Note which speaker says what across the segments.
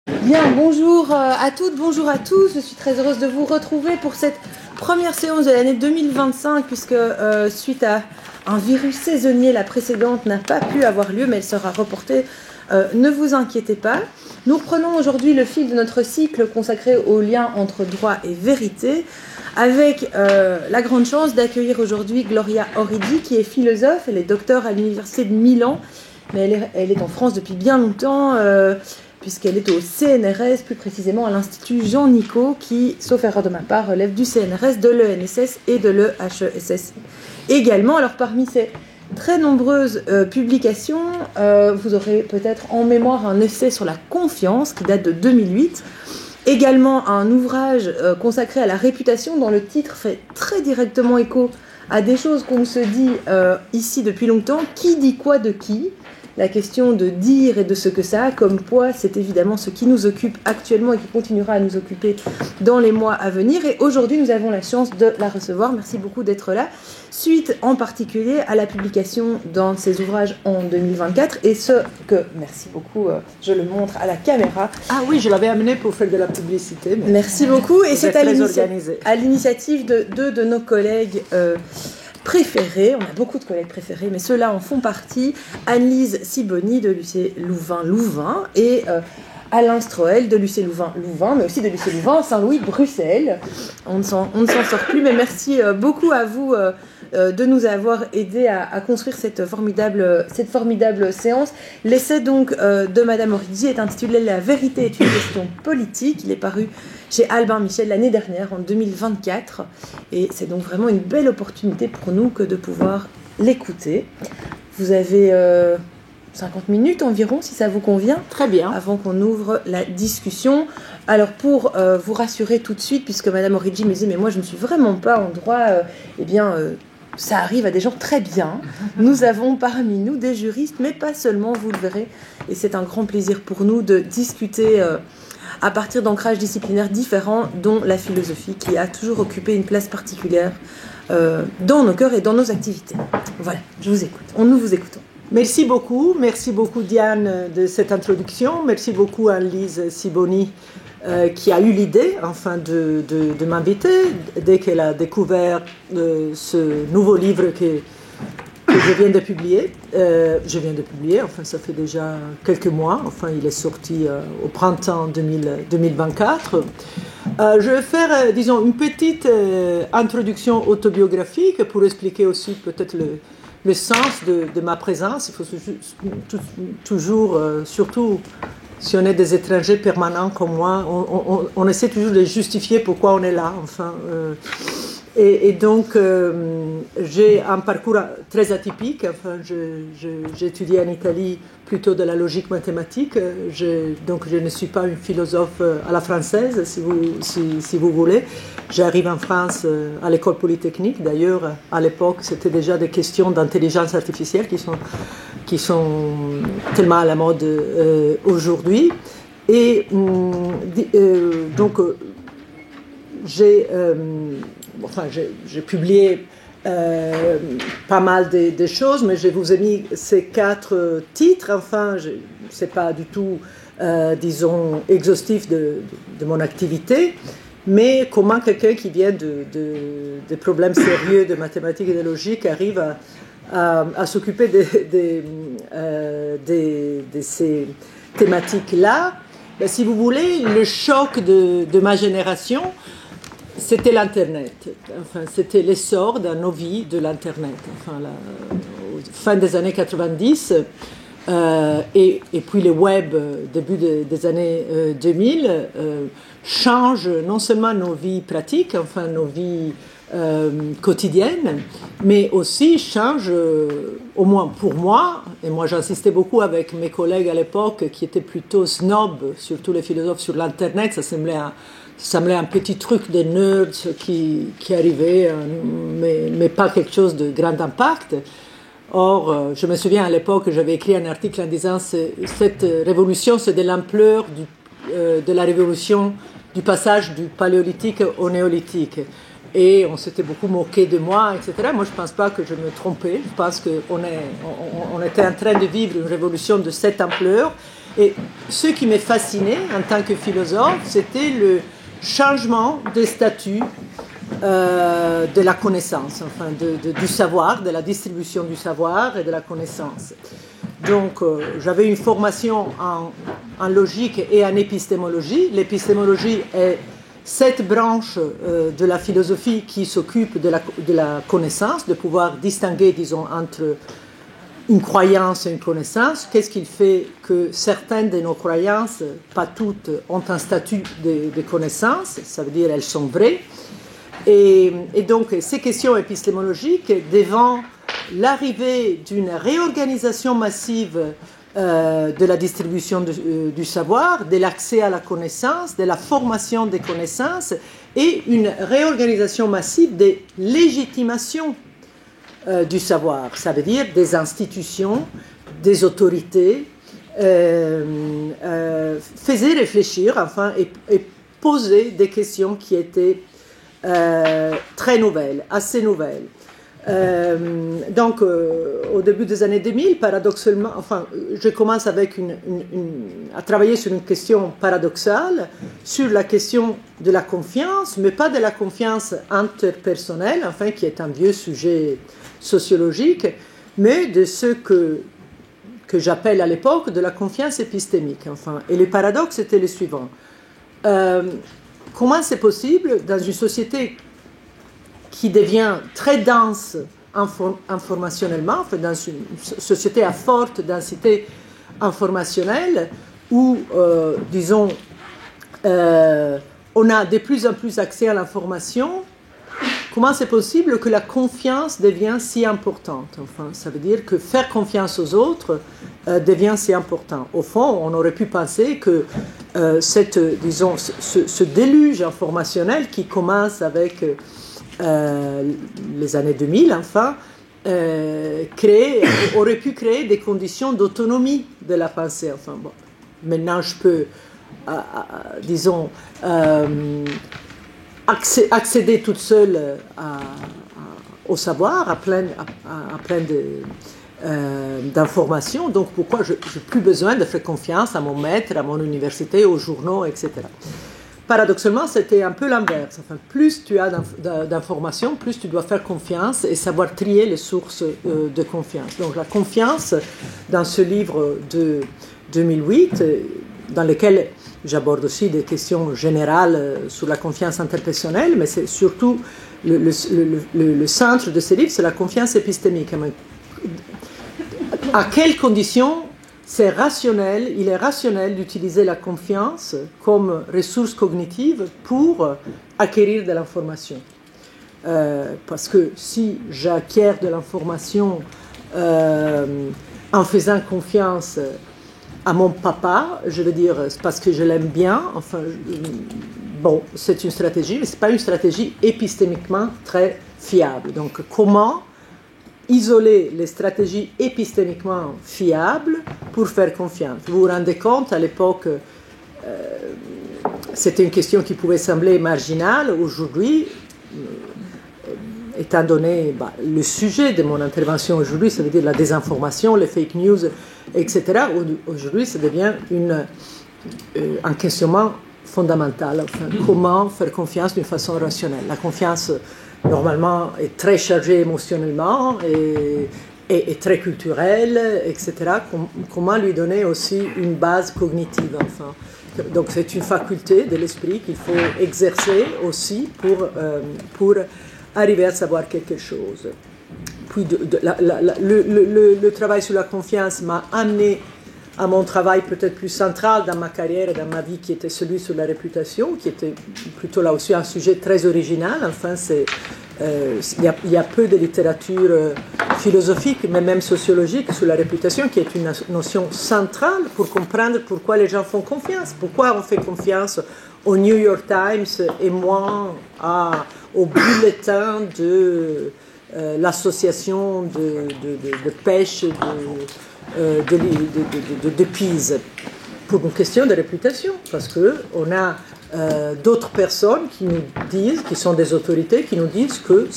Speaker 1: Bien, bonjour à toutes, bonjour à tous. Je suis très heureuse de vous retrouver pour cette première séance de l'année 2025 puisque suite à un virus saisonnier, la précédente n'a pas pu avoir lieu mais elle sera reportée. Ne vous inquiétez pas. Nous reprenons aujourd'hui le fil de notre cycle consacré au lien entre droit et vérité avec la grande chance d'accueillir aujourd'hui Gloria Origi qui est philosophe, elle est docteure à l'université de Milan mais elle est en France depuis bien longtemps puisqu'elle est au CNRS, plus précisément à l'Institut Jean Nicot, qui, sauf erreur de ma part, relève du CNRS, de l'ENSS et de l'EHESS également. Alors parmi ces très nombreuses publications, vous aurez peut-être en mémoire un essai sur la confiance qui date de 2008, également un ouvrage consacré à la réputation dont le titre fait très directement écho à des choses qu'on se dit ici depuis longtemps. Qui dit quoi de qui ? La question de dire et de ce que ça a comme poids, c'est évidemment ce qui nous occupe actuellement et qui continuera à nous occuper dans les mois à venir. Et aujourd'hui, nous avons la chance de la recevoir. Merci beaucoup d'être là. Suite en particulier à la publication d'un de ses ouvrages en 2024. Et ce que, merci beaucoup, je le montre à la caméra.
Speaker 2: Ah oui, je l'avais amené pour faire de la publicité. Mais
Speaker 1: merci beaucoup. Et c'est à l'initiative de deux de nos collègues préférés, on a beaucoup de collègues préférés, mais ceux-là en font partie, Anne-Lise Sibony de l'UC Louvain et Alain Stroel de l'UC Louvain, mais aussi de l'UC Louvain Saint-Louis-Bruxelles. On ne s'en sort plus, mais merci beaucoup à vous de nous avoir aidés à construire cette formidable séance. L'essai donc de Madame Origi est intitulé « La vérité est une question politique ». Il est paru chez Albin Michel l'année dernière, en 2024. Et c'est donc vraiment une belle opportunité pour nous que de pouvoir l'écouter. Vous avez 50 minutes environ, si ça vous convient.
Speaker 2: Très bien.
Speaker 1: Avant qu'on ouvre la discussion. Alors, pour vous rassurer tout de suite, puisque Madame Origi me disait « Mais moi, je ne suis vraiment pas en droit ça arrive à des gens très bien. Nous avons parmi nous des juristes, mais pas seulement, vous le verrez. Et c'est un grand plaisir pour nous de discuter à partir d'ancrages disciplinaires différents, dont la philosophie, qui a toujours occupé une place particulière dans nos cœurs et dans nos activités. Voilà, je vous écoute. Nous vous écoutons.
Speaker 2: Merci beaucoup Diane de cette introduction. Merci beaucoup Anne-Lise Sibony qui a eu l'idée de m'inviter dès qu'elle a découvert ce nouveau livre que je viens de publier. Ça fait déjà quelques mois. Il est sorti au printemps 2024. Je vais faire, une petite introduction autobiographique pour expliquer aussi peut-être le sens de ma présence. Il faut toujours, surtout si on est des étrangers permanents comme moi, on essaie toujours de justifier pourquoi on est là. Et donc, j'ai un parcours très atypique. J'ai étudié en Italie plutôt de la logique mathématique. Donc, je ne suis pas une philosophe à la française, si vous voulez. J'arrive en France à l'école polytechnique. D'ailleurs, à l'époque, c'était déjà des questions d'intelligence artificielle qui sont tellement à la mode aujourd'hui. Et donc, j'ai publié pas mal de choses, mais je vous ai mis ces 4 titres. C'est pas du tout, exhaustif de mon activité, mais comment quelqu'un qui vient de problèmes sérieux de mathématiques et de logique arrive à s'occuper de ces thématiques-là. Si vous voulez, le choc de ma génération, c'était l'Internet. C'était l'essor dans nos vies de l'Internet. Fin des années 90 et puis le web, début des années 2000, change non seulement nos vies pratiques, nos vies quotidiennes, mais aussi change, au moins pour moi, et moi j'insistais beaucoup avec mes collègues à l'époque qui étaient plutôt snobs, surtout les philosophes sur l'Internet, ça semblait un petit truc de nerds qui arrivait, mais pas quelque chose de grand impact. Or, je me souviens à l'époque, j'avais écrit un article en disant cette révolution, c'est de l'ampleur de la révolution du passage du paléolithique au néolithique. Et on s'était beaucoup moqué de moi, etc. Moi, je ne pense pas que je me trompais. Je pense on était en train de vivre une révolution de cette ampleur. Et ce qui m'est fasciné en tant que philosophe, c'était le changement des statuts de la connaissance, enfin du savoir, de la distribution du savoir et de la connaissance. Donc, j'avais une formation en logique et en épistémologie. L'épistémologie est cette branche de la philosophie qui s'occupe de la connaissance, de pouvoir distinguer, disons, entre une croyance et une connaissance. Qu'est-ce qui fait que certaines de nos croyances, pas toutes, ont un statut de connaissance, ça veut dire elles sont vraies. Et donc, ces questions épistémologiques, devant l'arrivée d'une réorganisation massive de la distribution du savoir, de l'accès à la connaissance, de la formation des connaissances et une réorganisation massive des légitimations du savoir. Ça veut dire des institutions, des autorités, faisaient réfléchir, enfin, et poser des questions qui étaient très nouvelles, assez nouvelles. Donc, au début des années 2000, paradoxalement, enfin, je commence à travailler sur une question paradoxale, sur la question de la confiance, mais pas de la confiance interpersonnelle, enfin, qui est un vieux sujet sociologique, mais de ce que j'appelle à l'époque de la confiance épistémique. Enfin. Et le paradoxe était le suivant. Comment c'est possible, dans une société qui devient très dense informationnellement, enfin dans une société à forte densité informationnelle, où, disons, on a de plus en plus accès à l'information, comment c'est possible que la confiance devient si importante? Enfin, ça veut dire que faire confiance aux autres devient si important. Au fond, on aurait pu penser que disons, ce déluge informationnel qui commence avec les années 2000, enfin, aurait pu créer des conditions d'autonomie de la pensée. Enfin, bon, maintenant, je peux, disons, accéder toute seule au savoir, à plein d'informations. Donc, pourquoi je n'ai plus besoin de faire confiance à mon maître, à mon université, aux journaux, etc. Paradoxalement, c'était un peu l'inverse. Enfin, plus tu as d'informations, plus tu dois faire confiance et savoir trier les sources de confiance. Donc la confiance, dans ce livre de 2008, dans lequel j'aborde aussi des questions générales sur la confiance interpersonnelle, mais c'est surtout le centre de ce livre, c'est la confiance épistémique. À quelles conditions il est rationnel d'utiliser la confiance comme ressource cognitive pour acquérir de l'information. Parce que si j'acquiers de l'information en faisant confiance à mon papa, je veux dire, c'est parce que je l'aime bien, enfin, bon, c'est une stratégie, mais ce n'est pas une stratégie épistémiquement très fiable. Donc, comment isoler les stratégies épistémiquement fiables pour faire confiance? Vous vous rendez compte, à l'époque, c'était une question qui pouvait sembler marginale. Aujourd'hui, étant donné le sujet de mon intervention aujourd'hui, ça veut dire la désinformation, les fake news, etc., aujourd'hui, ça devient un questionnement fondamental. Enfin, comment faire confiance d'une façon rationnelle? La confiance, normalement, est très chargée émotionnellement et très culturelle, etc. Comment lui donner aussi une base cognitive, enfin. Donc c'est une faculté de l'esprit qu'il faut exercer aussi pour arriver à savoir quelque chose. Puis le travail sur la confiance m'a amené à mon travail peut-être plus central dans ma carrière et dans ma vie, qui était celui sur la réputation, qui était plutôt là aussi un sujet très original. Enfin, il y a peu de littérature philosophique, mais même sociologique, sur la réputation, qui est une notion centrale pour comprendre pourquoi les gens font confiance. Pourquoi on fait confiance au New York Times et moins au bulletin de l'association de pêche de Pise, pour une question de réputation, parce qu'on a d'autres personnes qui nous disent, qui sont des autorités, qui nous disent que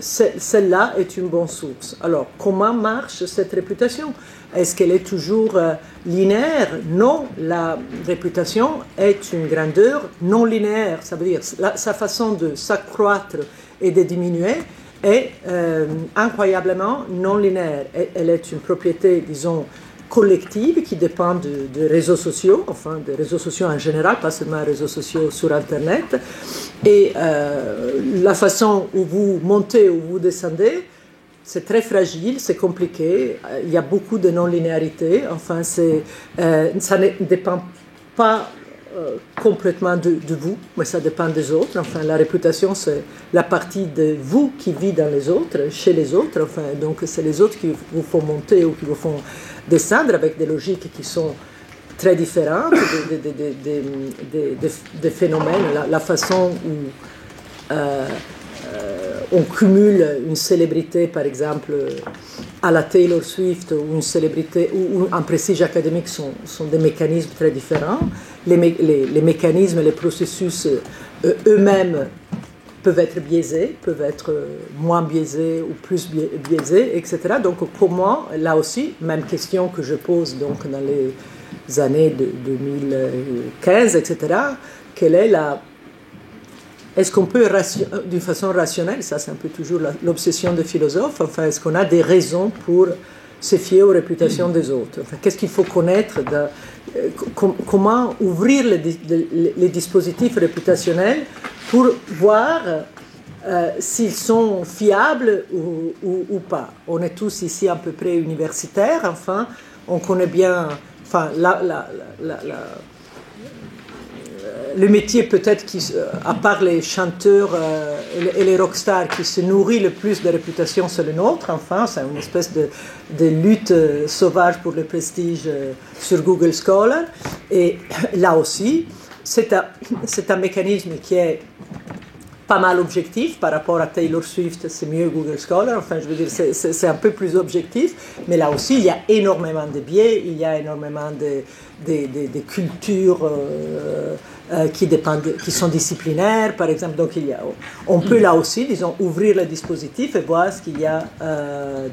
Speaker 2: celle-là est une bonne source. Alors, comment marche cette réputation? Est-ce qu'elle est toujours linéaire? Non, la réputation est une grandeur non linéaire. Ça veut dire sa façon de s'accroître et de diminuer est incroyablement non linéaire. Elle est une propriété, disons, collective qui dépend de réseaux sociaux, enfin des réseaux sociaux en général, pas seulement les réseaux sociaux sur Internet. Et la façon où vous montez ou vous descendez, c'est très fragile, c'est compliqué, il y a beaucoup de non-linéarité, enfin ça ne dépend pas complètement de vous, mais ça dépend des autres. Enfin, la réputation, c'est la partie de vous qui vit dans les autres, chez les autres. Enfin, donc, c'est les autres qui vous font monter ou qui vous font descendre avec des logiques qui sont très différentes, des phénomènes, la façon où on cumule une célébrité, par exemple, à la Taylor Swift, ou une célébrité, ou un prestige académique sont des mécanismes très différents. Les mécanismes, les processus eux-mêmes peuvent être biaisés, peuvent être moins biaisés ou plus biaisés, etc. Donc comment, là aussi, même question que je pose donc dans les années de 2015, etc., quelle est est-ce qu'on peut, d'une façon rationnelle, ça c'est un peu toujours l'obsession des philosophes, enfin, est-ce qu'on a des raisons pour se fier aux réputations des autres? Enfin, qu'est-ce qu'il faut connaître comment ouvrir les dispositifs réputationnels pour voir s'ils sont fiables ou pas. On est tous ici à peu près universitaires, enfin, on connaît bien, enfin, le métier peut-être, à part les chanteurs et les rockstars qui se nourrit le plus de réputation, c'est le nôtre. Enfin, c'est une espèce de lutte sauvage pour le prestige sur Google Scholar. Et là aussi, c'est un mécanisme qui est pas mal objectif par rapport à Taylor Swift, c'est mieux Google Scholar, enfin je veux dire c'est un peu plus objectif, mais là aussi il y a énormément de biais, il y a énormément de cultures qui sont disciplinaires par exemple, donc on peut là aussi, disons, ouvrir le dispositif et voir ce qu'il y a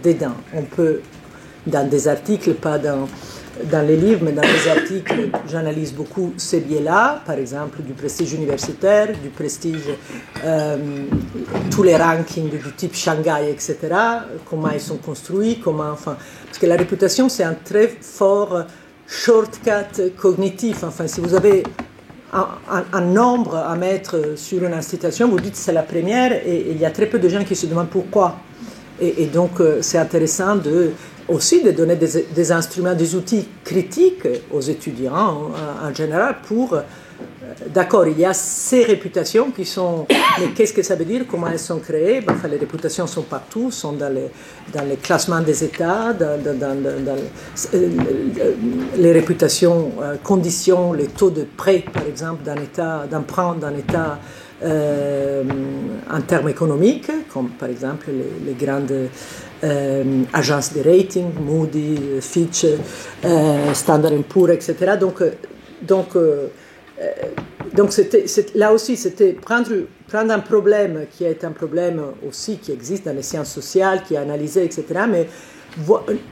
Speaker 2: dedans. On peut, dans des articles, pas dans les livres, mais dans les articles, j'analyse beaucoup ces biais-là, par exemple du prestige universitaire, du prestige, tous les rankings du type Shanghai, etc., comment ils sont construits, enfin, parce que la réputation, c'est un très fort shortcut cognitif. Enfin, si vous avez un nombre à mettre sur une institution, vous dites c'est la première, et il y a très peu de gens qui se demandent pourquoi. Et donc, c'est intéressant aussi de donner des instruments, des outils critiques aux étudiants en général pour... D'accord, il y a ces réputations qui sont... Mais qu'est-ce que ça veut dire? Comment elles sont créées? Enfin, les réputations sont partout, sont dans les classements des États, dans les réputations conditionnent les taux de prêt, par exemple, d'emprunt d'un État en termes économiques, comme par exemple les grandes agences de rating, Moody, Fitch, Standard & Poor's, etc. Donc là aussi, c'était prendre un problème qui est un problème aussi qui existe dans les sciences sociales, qui est analysé, etc., mais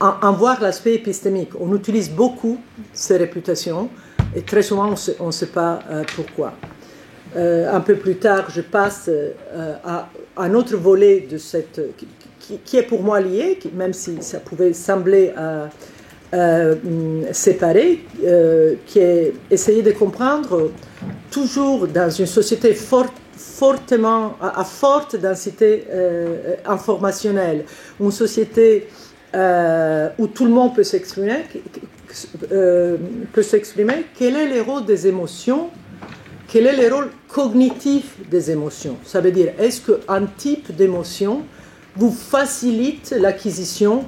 Speaker 2: en voir l'aspect épistémique. On utilise beaucoup ces réputations et très souvent on ne sait pas pourquoi. Un peu plus tard, je passe à un autre volet de cette... qui est pour moi lié, même si ça pouvait sembler séparé, qui est essayer de comprendre, toujours dans une société à forte densité informationnelle, une société où tout le monde peut s'exprimer, quel est le rôle des émotions, quel est le rôle cognitif des émotions. Ça veut dire, est-ce qu'un type d'émotion vous facilite l'acquisition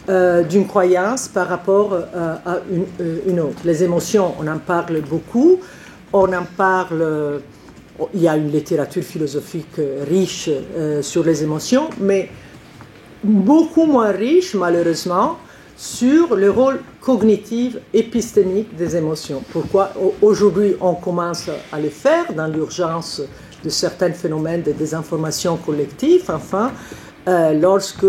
Speaker 2: d'une croyance par rapport à une autre? Les émotions, on en parle beaucoup, il y a une littérature philosophique riche sur les émotions, mais beaucoup moins riche, malheureusement, sur le rôle cognitif épistémique des émotions. Pourquoi aujourd'hui on commence à le faire dans l'urgence de certains phénomènes de désinformation collective, enfin, lorsque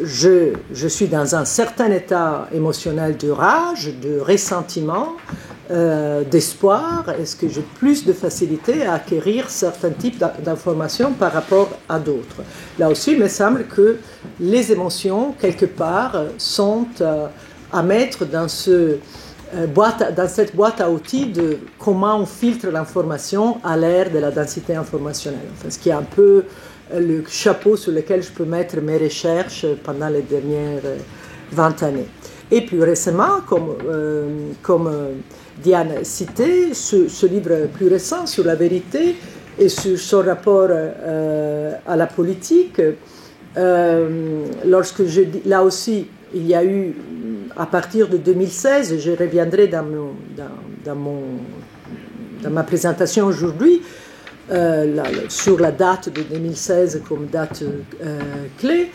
Speaker 2: je suis dans un certain état émotionnel de rage, de ressentiment, d'espoir, est-ce que j'ai plus de facilité à acquérir certains types d'informations par rapport à d'autres. Là aussi, il me semble que les émotions, quelque part, sont à mettre dans cette boîte à outils de comment on filtre l'information à l'ère de la densité informationnelle. Enfin, ce qui est un peu le chapeau sur lequel je peux mettre mes recherches pendant les dernières 20 années. Et plus récemment, comme Diane citait, ce livre plus récent sur la vérité et sur son rapport à la politique, là aussi, il y a eu, à partir de 2016, je reviendrai dans ma présentation aujourd'hui, sur la date de 2016 comme date clé,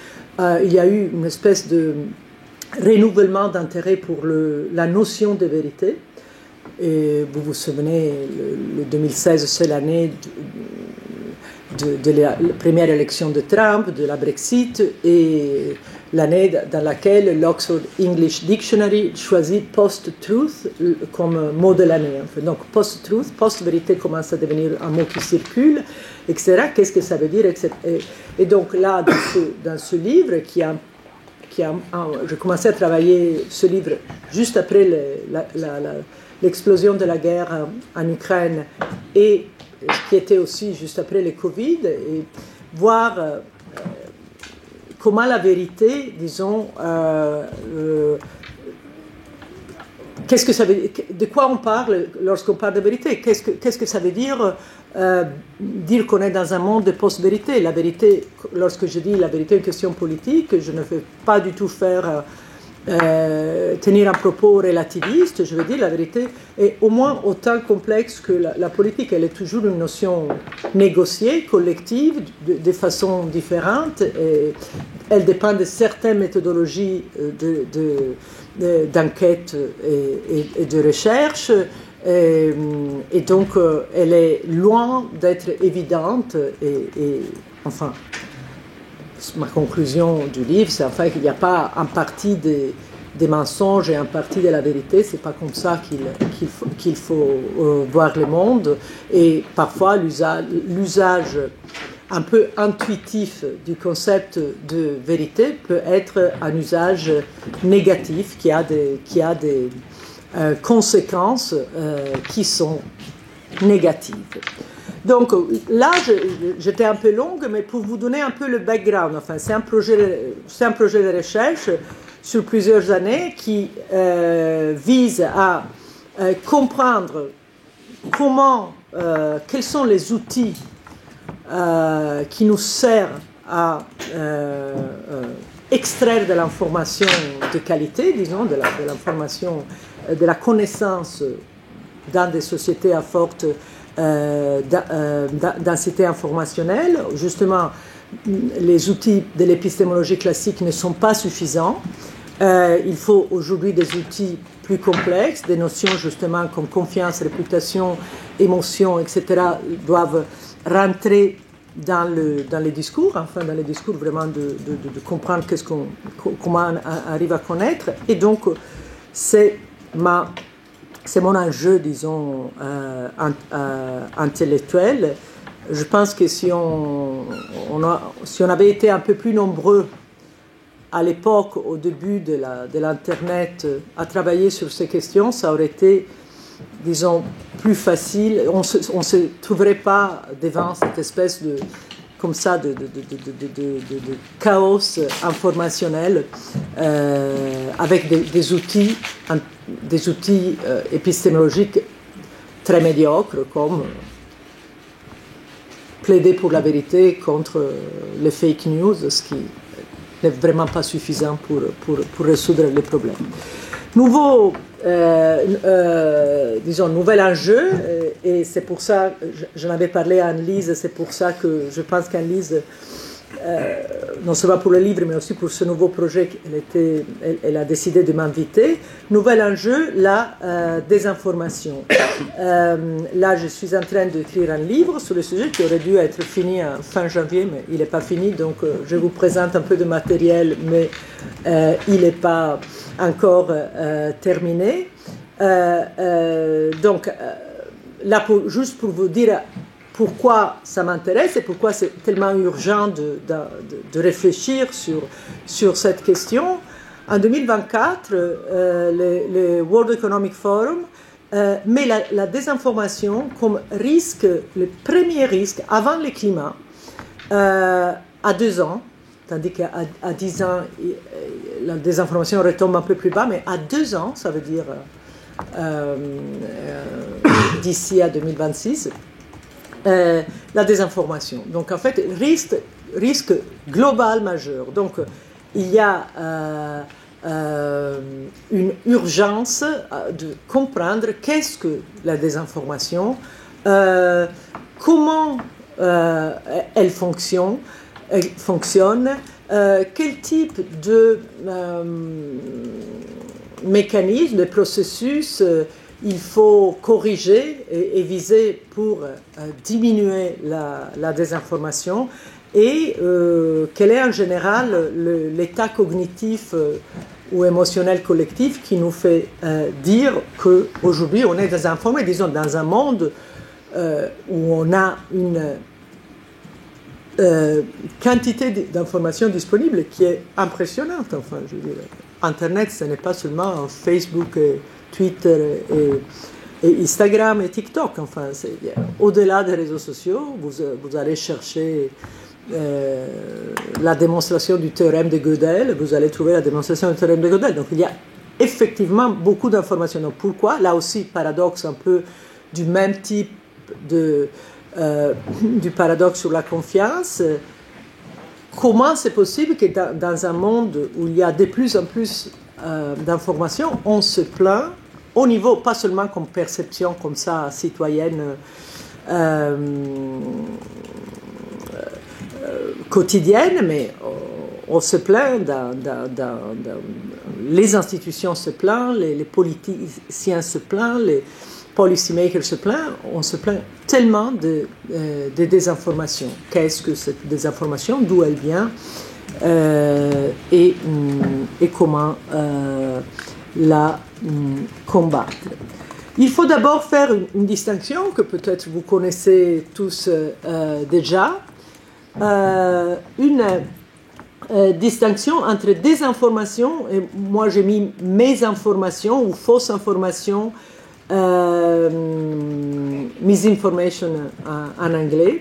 Speaker 2: il y a eu une espèce de renouvellement d'intérêt pour la notion de vérité. Et vous vous souvenez, le 2016, c'est l'année de la première élection de Trump, de la Brexit, et l'année dans laquelle l'Oxford English Dictionary choisit post-truth comme mot de l'année. Donc post-truth, post-vérité commence à devenir un mot qui circule, etc. Qu'est-ce que ça veut dire, etc. Et donc là, dans ce livre, j'ai commencé à travailler ce livre juste après l'explosion de la guerre en Ukraine et qui était aussi juste après le Covid, et voir comment la vérité, disons, qu'est-ce que ça veut dire, de quoi on parle lorsqu'on parle de vérité, qu'est-ce que ça veut dire dire qu'on est dans un monde de post-vérité. La vérité, lorsque je dis la vérité est une question politique, je ne veux pas du tout tenir un propos relativiste. Je veux dire la vérité est au moins autant complexe que la politique. Elle est toujours une notion négociée, collective, de façon différente. Et elle dépend de certaines méthodologies d'enquête et de recherche. Et donc, elle est loin d'être évidente. Et enfin, ma conclusion du livre, c'est enfin qu'il n'y a pas un parti des mensonges et un parti de la vérité. C'est pas comme ça qu'il faut voir le monde. Et parfois, l'usage un peu intuitif du concept de vérité peut être un usage négatif qui a des conséquences qui sont négatives. Donc là, j'étais un peu longue, mais pour vous donner un peu le background, enfin, c'est un projet de recherche sur plusieurs années qui vise à comprendre quels sont les outils qui nous servent à extraire de l'information de qualité, disons, de l'information, de la connaissance dans des sociétés à forte densité informationnelle. Justement, les outils de l'épistémologie classique ne sont pas suffisants. Il faut aujourd'hui des outils plus complexes, des notions justement comme confiance, réputation, émotion, etc. doivent rentrer dans les discours, enfin dans les discours vraiment de comprendre comment on arrive à connaître. Et donc, c'est mon enjeu, disons, intellectuel. Je pense que si on avait été un peu plus nombreux à l'époque, au début de l'Internet, à travailler sur ces questions, ça aurait été, disons, plus facile. On ne se trouverait pas devant cette espèce de chaos informationnel avec des outils épistémologiques très médiocres comme plaider pour la vérité contre les fake news, ce qui n'est vraiment pas suffisant pour résoudre les problèmes. Nouvel enjeu, et c'est pour ça, j'en avais parlé à Anne-Lise, c'est pour ça que je pense qu'Anne-Lise non seulement pour le livre, mais aussi pour ce nouveau projet, elle a décidé de m'inviter. Nouvel enjeu, la désinformation. Là, je suis en train d'écrire un livre sur le sujet qui aurait dû être fini fin janvier, mais il n'est pas fini, donc je vous présente un peu de matériel, mais il n'est pas encore terminé. Donc, là, juste pour vous dire pourquoi ça m'intéresse et pourquoi c'est tellement urgent de réfléchir sur cette question. En 2024, le World Economic Forum met la désinformation comme risque, le premier risque avant le climat, à 2 ans, tandis qu'à 10 ans, la désinformation retombe un peu plus bas, mais à 2 ans, ça veut dire d'ici à 2026, la désinformation. Donc en fait, risque global majeur. Donc il y a une urgence de comprendre qu'est-ce que la désinformation, comment elle fonctionne, quel type de mécanisme, de processus il faut corriger et viser pour diminuer la désinformation et quel est en général l'état cognitif ou émotionnel collectif qui nous fait dire qu'aujourd'hui on est désinformé, disons dans un monde où on a une quantité d'informations disponibles qui est impressionnante. Enfin, je veux dire, Internet, ce n'est pas seulement Facebook, Twitter et Instagram et TikTok. Enfin, au-delà des réseaux sociaux, vous allez chercher la démonstration du théorème de Gödel, vous allez trouver la démonstration du théorème de Gödel. Donc il y a effectivement beaucoup d'informations. Donc pourquoi? Là aussi, paradoxe un peu du même type du paradoxe sur la confiance. Comment c'est possible que dans un monde où il y a de plus en plus d'informations, on se plaint au niveau, pas seulement comme perception comme ça, citoyenne, quotidienne, mais on se plaint, les institutions se plaignent, les politiciens se plaignent, les policymakers se plaignent, on se plaint tellement de désinformation. Qu'est-ce que cette désinformation, d'où elle vient et comment la combattre. Il faut d'abord faire une distinction que peut-être vous connaissez tous déjà, une distinction entre désinformation, et moi j'ai mis mésinformation ou fausse information, misinformation en anglais.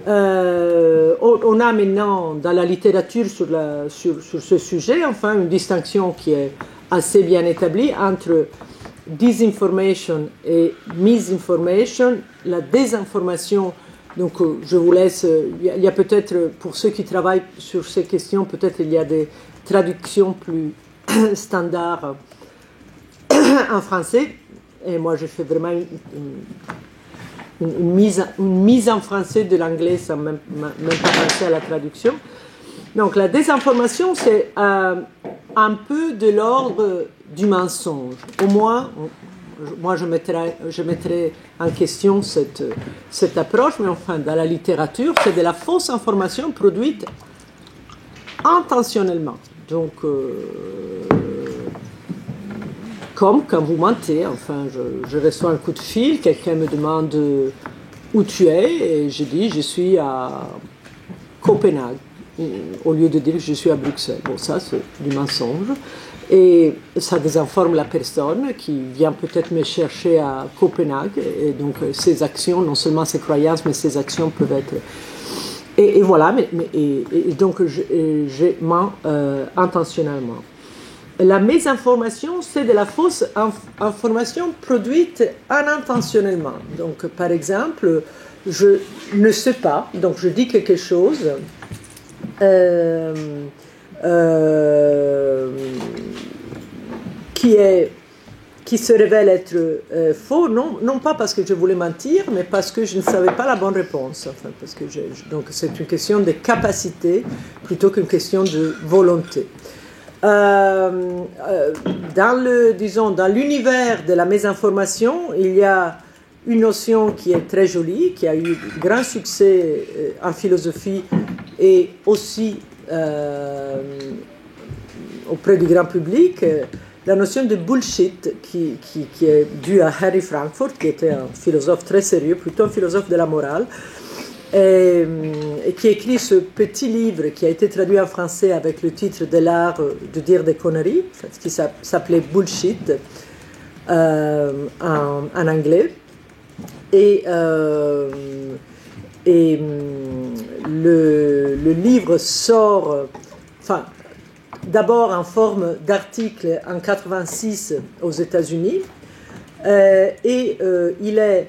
Speaker 2: On a maintenant dans la littérature sur ce sujet, enfin, une distinction qui est assez bien établie entre disinformation et misinformation. La désinformation, donc je vous laisse, il y a peut-être, pour ceux qui travaillent sur ces questions, peut-être il y a des traductions plus standards en français, et moi j'ai fait vraiment une mise en français de l'anglais sans même pas penser à la traduction. Donc la désinformation, c'est un peu de l'ordre du mensonge. Au moins, moi je mettrais en question cette approche, mais enfin dans la littérature, c'est de la fausse information produite intentionnellement. Donc comme quand vous mentez, enfin je reçois un coup de fil, quelqu'un me demande où tu es, et je dis je suis à Copenhague, au lieu de dire que je suis à Bruxelles. Bon, ça c'est du mensonge, et ça désinforme la personne qui vient peut-être me chercher à Copenhague, et donc ses actions, non seulement ses croyances, mais ses actions peuvent être... Et voilà, et donc je mens intentionnellement. La mésinformation, c'est de la fausse information produite intentionnellement. Donc, par exemple, je ne sais pas, donc je dis quelque chose qui est qui se révèle être faux, non pas parce que je voulais mentir, mais parce que je ne savais pas la bonne réponse. Enfin, parce que donc c'est une question de capacité plutôt qu'une question de volonté. Dans l'univers de la mésinformation, il y a une notion qui est très jolie, qui a eu grand succès en philosophie et aussi auprès du grand public, la notion de bullshit qui est due à Harry Frankfurt, qui était un philosophe très sérieux, plutôt un philosophe de la morale, et qui écrit ce petit livre qui a été traduit en français avec le titre de l'art de dire des conneries, qui s'appelait Bullshit en anglais. Et le livre sort, enfin, d'abord en forme d'article en 86 aux États-Unis, et il est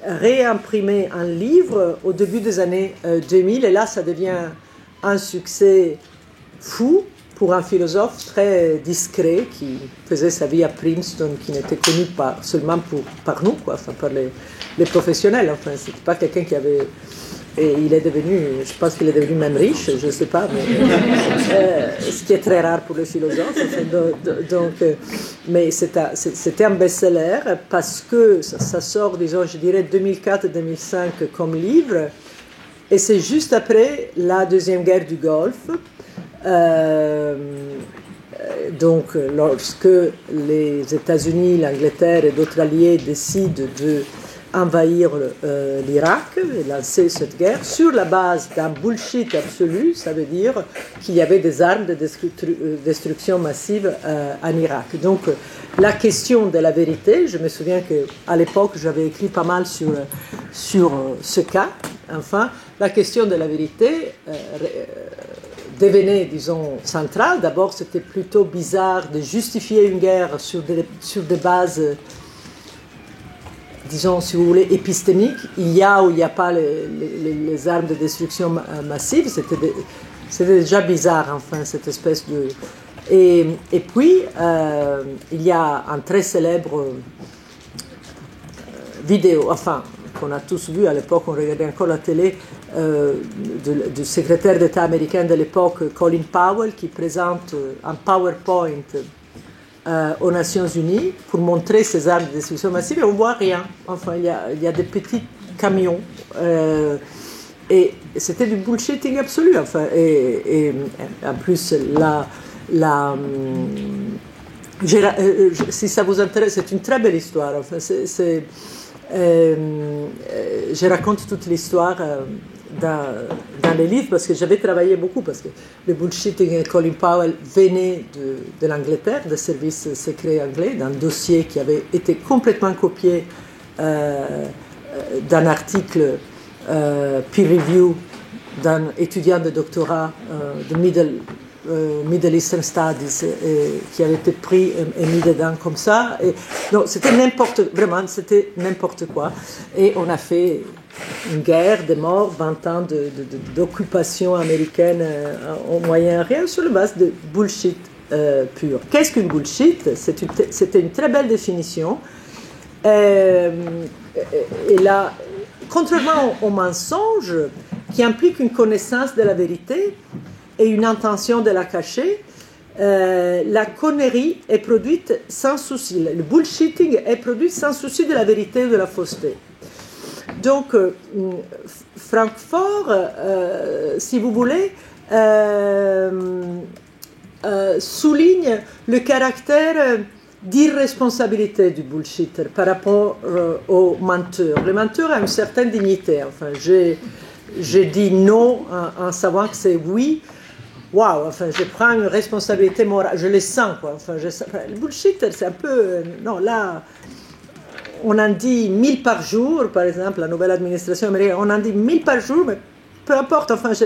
Speaker 2: réimprimé en livre au début des années 2000, et là ça devient un succès fou pour un philosophe très discret qui faisait sa vie à Princeton, qui n'était connu pas seulement par nous, quoi, enfin par les professionnels. Enfin, c'était pas quelqu'un qui avait... Et il est devenu, je pense qu'il est devenu même riche, je ne sais pas, mais, ce qui est très rare pour les philosophes. Mais c'était un best-seller parce que ça sort, disons, je dirais 2004-2005 comme livre, et c'est juste après la Deuxième Guerre du Golfe. Donc, lorsque les États-Unis, l'Angleterre et d'autres alliés décident d'envahir l'Irak et lancer cette guerre sur la base d'un bullshit absolu, ça veut dire qu'il y avait des armes de destruction massive en Irak. Donc, la question de la vérité, je me souviens qu'à l'époque, j'avais écrit pas mal sur ce cas. Enfin, la question de la vérité devenait, disons, centrale. D'abord, c'était plutôt bizarre de justifier une guerre sur des bases, disons, si vous voulez, épistémiques. Il y a ou il n'y a pas les armes de destruction massive. C'était déjà bizarre, enfin, cette espèce de... Et puis, il y a un très célèbre vidéo, enfin, qu'on a tous vu à l'époque, on regardait encore la télé, du secrétaire d'État américain de l'époque, Colin Powell, qui présente un PowerPoint aux Nations Unies pour montrer ces armes de destruction massive, et on ne voit rien. Enfin, il y a des petits camions. Et c'était du bullshitting absolu. Enfin, et en plus, si ça vous intéresse, c'est une très belle histoire. Enfin, je raconte toute l'histoire dans les livres parce que j'avais travaillé beaucoup, parce que le bullshitting et Colin Powell venait de l'Angleterre, des services secrets anglais, d'un dossier qui avait été complètement copié d'un article peer review d'un étudiant de doctorat de Middle Eastern Studies qui avait été pris et mis dedans comme ça. Donc c'était n'importe quoi. Et on a fait une guerre, des morts, 20 ans d'occupation américaine au Moyen-Orient sur la base de bullshit pur. Qu'est-ce qu'une bullshit? C'était une très belle définition. Et là, contrairement au mensonge, qui implique une connaissance de la vérité et une intention de la cacher, la connerie est produite sans souci. Le bullshitting est produit sans souci de la vérité ou de la fausseté. Donc, Francfort, si vous voulez, souligne le caractère d'irresponsabilité du bullshitter par rapport au menteur. Le menteur a une certaine dignité. Enfin, j'ai dit non en savant que c'est oui. Waouh, enfin, je prends une responsabilité morale, je le sens, quoi. Enfin, le bullshitter, c'est un peu... non, là, on en dit 1000 par jour, par exemple, la nouvelle administration américaine, on en dit 1000 par jour, mais peu importe, enfin, ça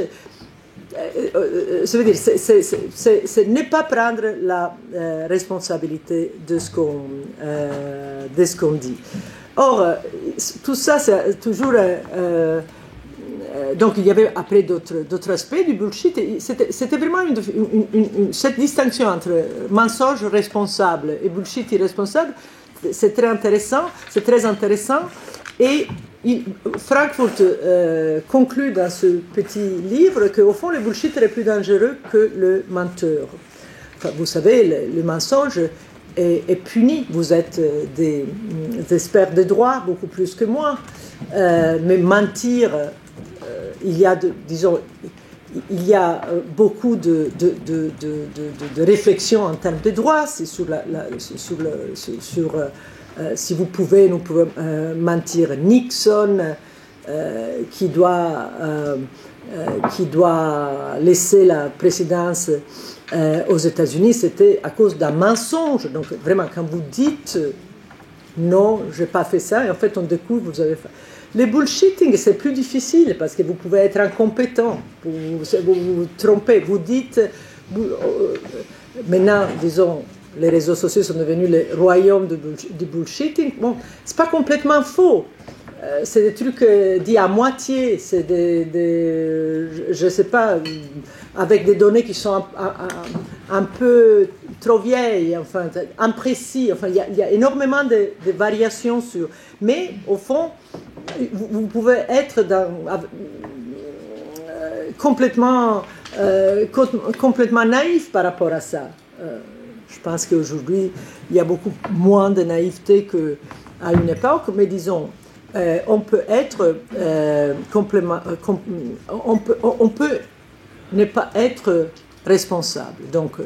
Speaker 2: veut dire, c'est ne pas prendre la responsabilité de ce qu'on dit. Or, tout ça, c'est toujours donc il y avait après d'autres aspects du bullshit. C'était vraiment cette distinction entre mensonge responsable et bullshit irresponsable. C'est très intéressant. Et Frankfurt conclut dans ce petit livre qu'au fond, le bullshit est plus dangereux que le menteur. Enfin, vous savez, le mensonge est puni. Vous êtes des experts de droit, beaucoup plus que moi. Mais mentir, il y a, il y a beaucoup de réflexion en termes de droit. C'est si vous pouvez, nous pouvons mentir. Nixon, qui doit laisser la présidence aux États-Unis, c'était à cause d'un mensonge. Donc vraiment, quand vous dites non, je n'ai pas fait ça, et en fait on découvre que vous avez fait. Le bullshitting, c'est plus difficile parce que vous pouvez être incompétent, vous trompez, vous dites. Maintenant, disons, les réseaux sociaux sont devenus le royaume du bullshitting. Bon, c'est pas complètement faux. C'est des trucs dits à moitié, c'est je sais pas, avec des données qui sont un peu trop vieilles, enfin, imprécis. Enfin, il y a énormément de variations sur. Mais au fond, vous pouvez être complètement naïf par rapport à ça. Je pense qu'aujourd'hui, il y a beaucoup moins de naïveté qu'à une époque, mais disons, on peut être on peut ne pas être responsable. Donc,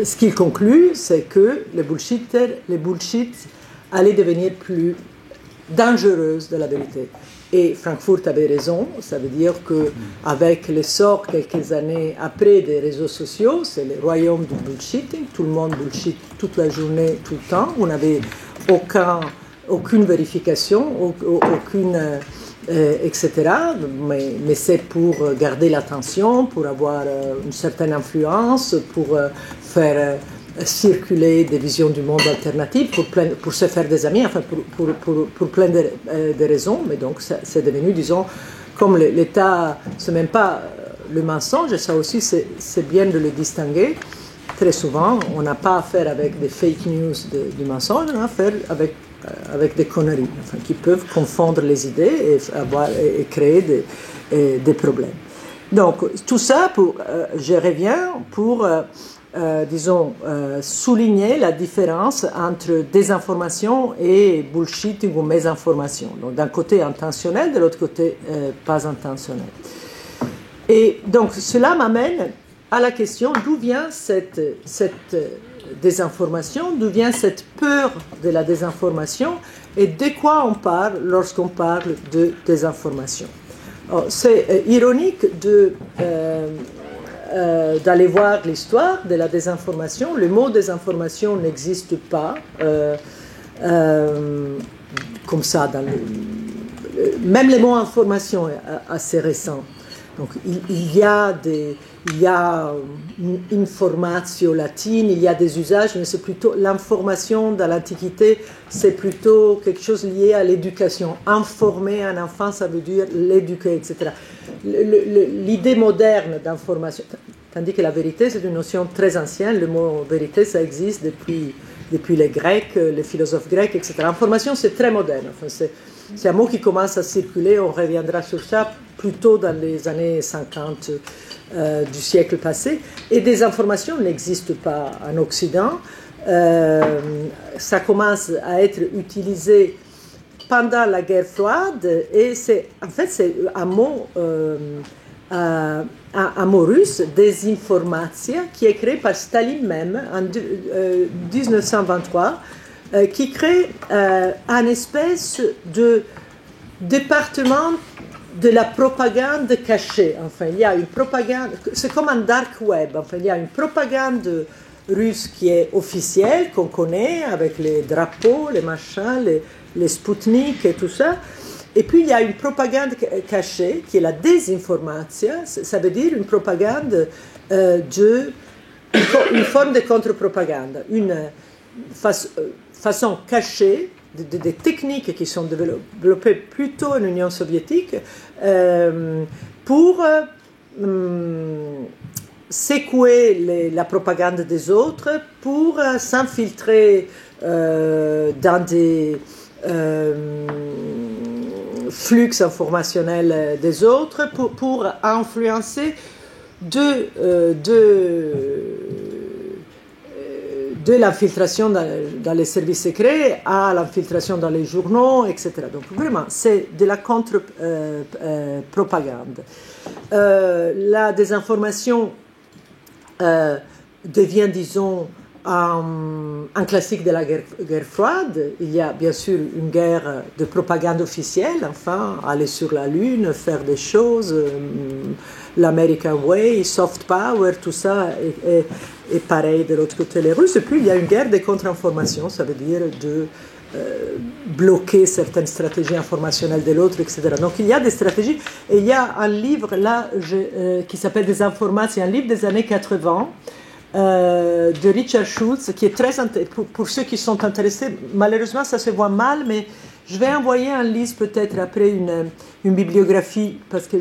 Speaker 2: ce qu'il conclut, c'est que les bullshit allaient devenir plus dangereuses de la vérité. Et Frankfurt avait raison, ça veut dire qu'avec l'essor quelques années après des réseaux sociaux, c'est le royaume du bullshitting, tout le monde bullshit toute la journée, tout le temps, on n'avait aucune vérification, aucune, etc. Mais c'est pour garder l'attention, pour avoir une certaine influence, pour faire circuler des visions du monde alternatives, pour se faire des amis, enfin pour plein de raisons. Mais donc c'est devenu, disons, comme l'État, c'est même pas le mensonge, et ça aussi c'est bien de le distinguer. Très souvent, on n'a pas affaire avec des fake news du mensonge, on a affaire avec des conneries, enfin, qui peuvent confondre les idées et créer des problèmes. Donc tout ça, je reviens pour disons, souligner la différence entre désinformation et bullshitting ou mésinformation. Donc, d'un côté intentionnel, de l'autre côté pas intentionnel. Et donc, cela m'amène à la question d'où vient cette désinformation, d'où vient cette peur de la désinformation et de quoi on parle lorsqu'on parle de désinformation. C'est ironique d'aller voir l'histoire de la désinformation. Le mot désinformation n'existe pas comme ça. Même le mot information est assez récent. Donc il y a une informatio latine, il y a des usages, mais c'est plutôt l'information dans l'Antiquité, c'est plutôt quelque chose lié à l'éducation. Informer un enfant, ça veut dire l'éduquer, etc. L'idée moderne d'information, tandis que la vérité, c'est une notion très ancienne. Le mot vérité, ça existe depuis les Grecs, les philosophes grecs, etc. Information, c'est très moderne. Enfin, c'est un mot qui commence à circuler, on reviendra sur ça plutôt dans les années 50 du siècle passé. Et des informations n'existent pas en Occident. Ça commence à être utilisé pendant la guerre froide, et c'est un mot russe, désinformatia, qui est créé par Staline même en 1923, qui crée un espèce de département de la propagande cachée. Enfin, il y a une propagande, c'est comme un dark web. Enfin, il y a une propagande russe qui est officielle, qu'on connaît, avec les drapeaux, les machins, les Spoutnik et tout ça. Et puis il y a une propagande cachée qui est la désinformation. Ça veut dire une propagande une forme de contre-propagande, une façon cachée des techniques qui sont développées plutôt en Union soviétique pour secouer la propagande des autres, pour s'infiltrer dans des flux informationnels des autres, pour influencer de l'infiltration dans les services secrets à l'infiltration dans les journaux, etc. Donc vraiment, c'est de la contre-propagande. La désinformation devient, disons, un classique de la guerre froide. Il y a bien sûr une guerre de propagande officielle, enfin, aller sur la Lune, faire des choses, l'American Way, soft power, tout ça est pareil de l'autre côté les Russes. Et puis il y a une guerre de contre-information, ça veut dire de bloquer certaines stratégies informationnelles de l'autre, etc. Donc il y a des stratégies, et il y a un livre là qui s'appelle Désinformation, un livre des années 80 de Richard Schultz, qui est très intéressant pour ceux qui sont intéressés. Malheureusement ça se voit mal, mais je vais envoyer en liste peut-être après une bibliographie, parce que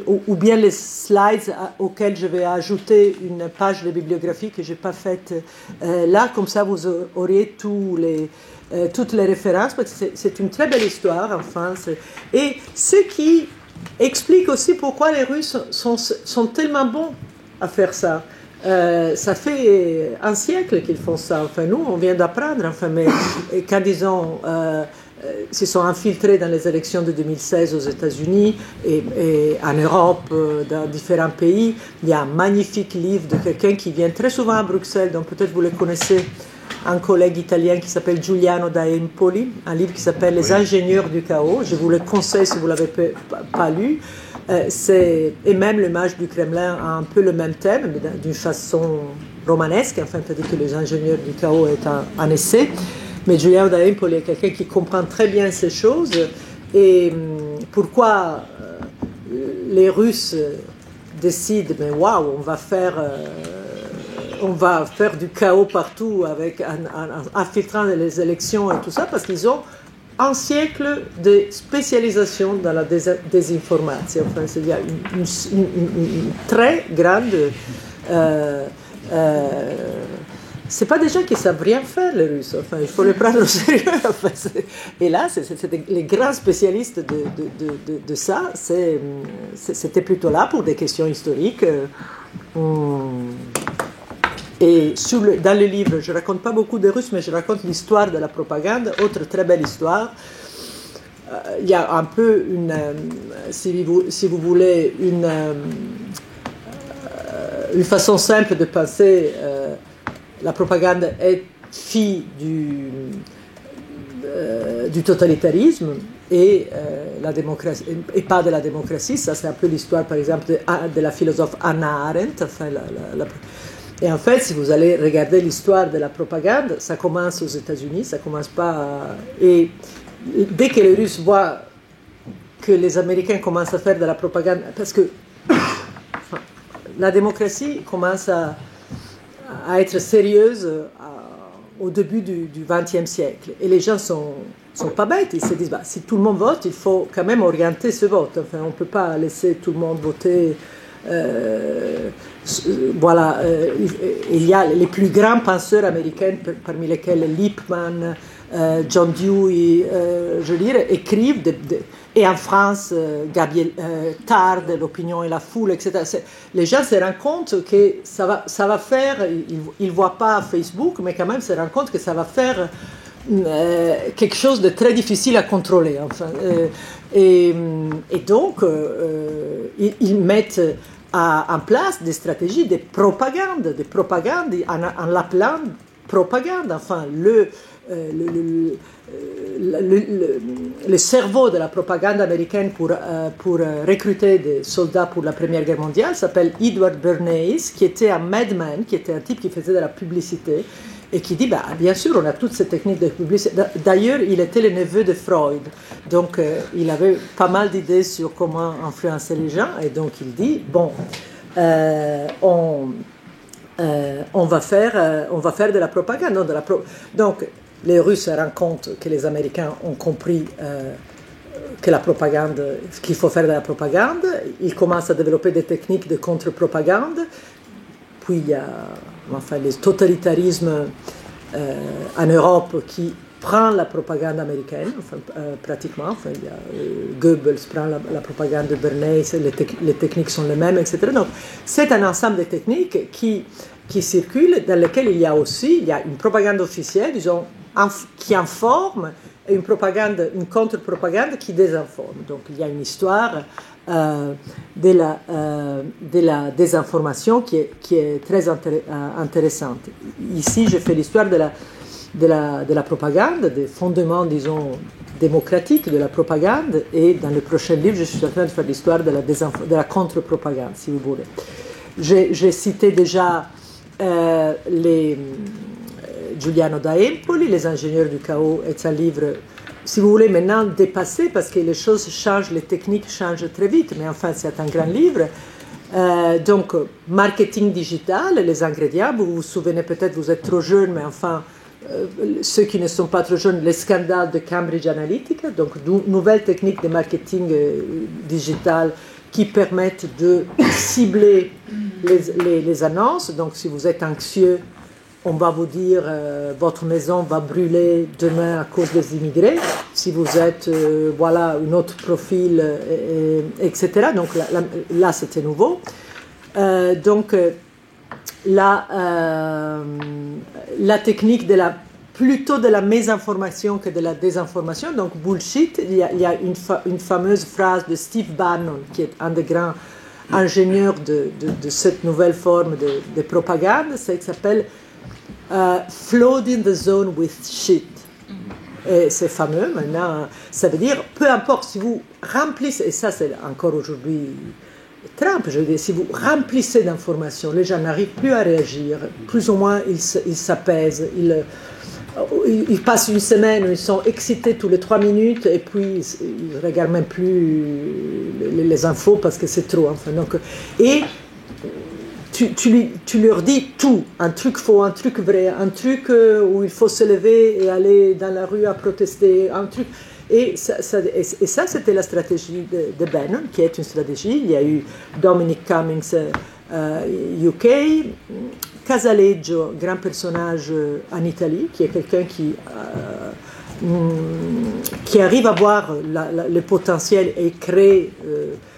Speaker 2: ou bien les slides auxquels je vais ajouter une page de bibliographie que je n'ai pas faite là, comme ça vous aurez toutes les références, parce que c'est une très belle histoire, enfin. Et ce qui explique aussi pourquoi les Russes sont tellement bons à faire ça. Ça fait un siècle qu'ils font ça. Enfin, nous, on vient d'apprendre. Enfin, mais quand disons se sont infiltrés dans les élections de 2016 aux États-Unis et en Europe, dans différents pays, il y a un magnifique livre de quelqu'un qui vient très souvent à Bruxelles, donc peut-être vous le connaissez, un collègue italien qui s'appelle Giuliano da Empoli, un livre qui s'appelle Les ingénieurs du chaos. Je vous le conseille si vous ne l'avez pas lu. Et même le mage du Kremlin a un peu le même thème, mais d'une façon romanesque, enfin, c'est-à-dire que les ingénieurs du chaos est un essai. Mais Giuliano da Empoli est quelqu'un qui comprend très bien ces choses. Et pourquoi les Russes décident, mais waouh, on va faire du chaos partout avec en filtrant les élections et tout ça, parce qu'ils ont un siècle de spécialisation dans la désinformation. Enfin, il y a une très grande... c'est pas des gens qui savent rien faire, les Russes. Enfin, il faut les prendre au sérieux. Enfin, et là, c'est les grands spécialistes de ça. C'était plutôt là pour des questions historiques. Et dans le livre, je ne raconte pas beaucoup de Russes, mais je raconte l'histoire de la propagande, autre très belle histoire. Il y a un peu si vous voulez, une façon simple de penser. La propagande est fille du totalitarisme et la démocratie, et pas de la démocratie. Ça, c'est un peu l'histoire, par exemple, de la philosophe Hannah Arendt. Enfin, et en fait, si vous allez regarder l'histoire de la propagande, ça commence aux États-Unis, ça commence pas. Et dès que les Russes voient que les Américains commencent à faire de la propagande, parce que la démocratie commence à être sérieuse au début du XXe siècle. Et les gens sont pas bêtes, ils se disent, si tout le monde vote, il faut quand même orienter ce vote. Enfin, on ne peut pas laisser tout le monde voter. Voilà, il y a les plus grands penseurs américains, parmi lesquels Lippmann, John Dewey, je veux dire, écrivent, et en France, Gabriel Tard, L'opinion et la foule, etc. Les gens se rendent compte que ça va faire, ils ne voient pas Facebook, mais quand même se rendent compte que ça va faire quelque chose de très difficile à contrôler. Enfin, et donc, ils mettent en place des stratégies de propagande en l'appelant propagande. Enfin, le cerveau de la propagande américaine pour recruter des soldats pour la Première Guerre mondiale s'appelle Edward Bernays, qui était un madman, qui était un type qui faisait de la publicité et qui dit, bien sûr, on a toutes ces techniques de publicité. D'ailleurs, il était le neveu de Freud, donc il avait pas mal d'idées sur comment influencer les gens, et donc il dit, on va faire de la propagande. Donc, les Russes se rendent compte que les Américains ont compris que la propagande, qu'il faut faire de la propagande. Ils commencent à développer des techniques de contre-propagande. Puis il y a le totalitarisme en Europe qui prend la propagande américaine, pratiquement. Il y a, Goebbels prend la propagande de Bernays, les techniques sont les mêmes, etc. Donc c'est un ensemble de techniques qui circulent, dans lesquelles il y a une propagande officielle, disons, qui informe, et une contre-propagande qui désinforme. Donc il y a une histoire de la désinformation qui est très intéressante. Ici, je fais l'histoire de la propagande, des fondements, disons, démocratiques de la propagande, et dans le prochain livre, je suis en train de faire l'histoire de la contre-propagande, si vous voulez. J'ai cité déjà Giuliano da Empoli, Les ingénieurs du chaos, est un livre, si vous voulez, maintenant dépassé, parce que les choses changent, les techniques changent très vite, mais enfin, c'est un grand livre. Donc, marketing digital, les ingrédients, vous vous souvenez peut-être, vous êtes trop jeune, mais enfin, ceux qui ne sont pas trop jeunes, les scandales de Cambridge Analytica, donc nouvelles techniques de marketing digital qui permettent de cibler les annonces. Donc, si vous êtes anxieux, on va vous dire votre maison va brûler demain à cause des immigrés. Si vous êtes, un autre profil, etc. Donc là c'était nouveau. La technique plutôt de la mésinformation que de la désinformation, donc bullshit, il y a une fameuse phrase de Steve Bannon, qui est un des grands ingénieurs de cette nouvelle forme de propagande, ça s'appelle flooding the zone with shit. Et c'est fameux, maintenant, ça veut dire, peu importe, si vous remplissez, et ça c'est encore aujourd'hui Trump, je veux dire, si vous remplissez d'informations, les gens n'arrivent plus à réagir, plus ou moins ils s'apaisent, ils passent une semaine où ils sont excités tous les 3 minutes et puis ils ne regardent même plus les infos parce que c'est trop. Enfin, donc, et tu leur dis tout, un truc faux, un truc vrai, un truc où il faut se lever et aller dans la rue à protester, un truc. Et ça c'était la stratégie de Bannon, qui est une stratégie. Il y a eu Dominic Cummings, UK, Casaleggio, grand personnage en Italie, qui est quelqu'un qui arrive à voir le potentiel et créer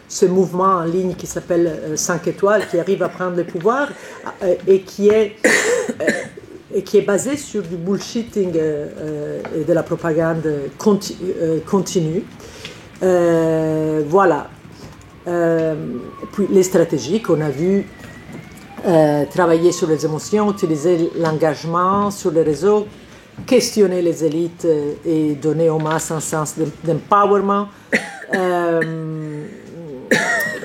Speaker 2: ce mouvement en ligne qui s'appelle 5 étoiles, qui arrive à prendre le pouvoir et qui est basé sur du bullshitting et de la propagande continue. Voilà. Puis les stratégies qu'on a vues, travailler sur les émotions, utiliser l'engagement sur les réseaux, questionner les élites et donner aux masses un sens d'empowerment,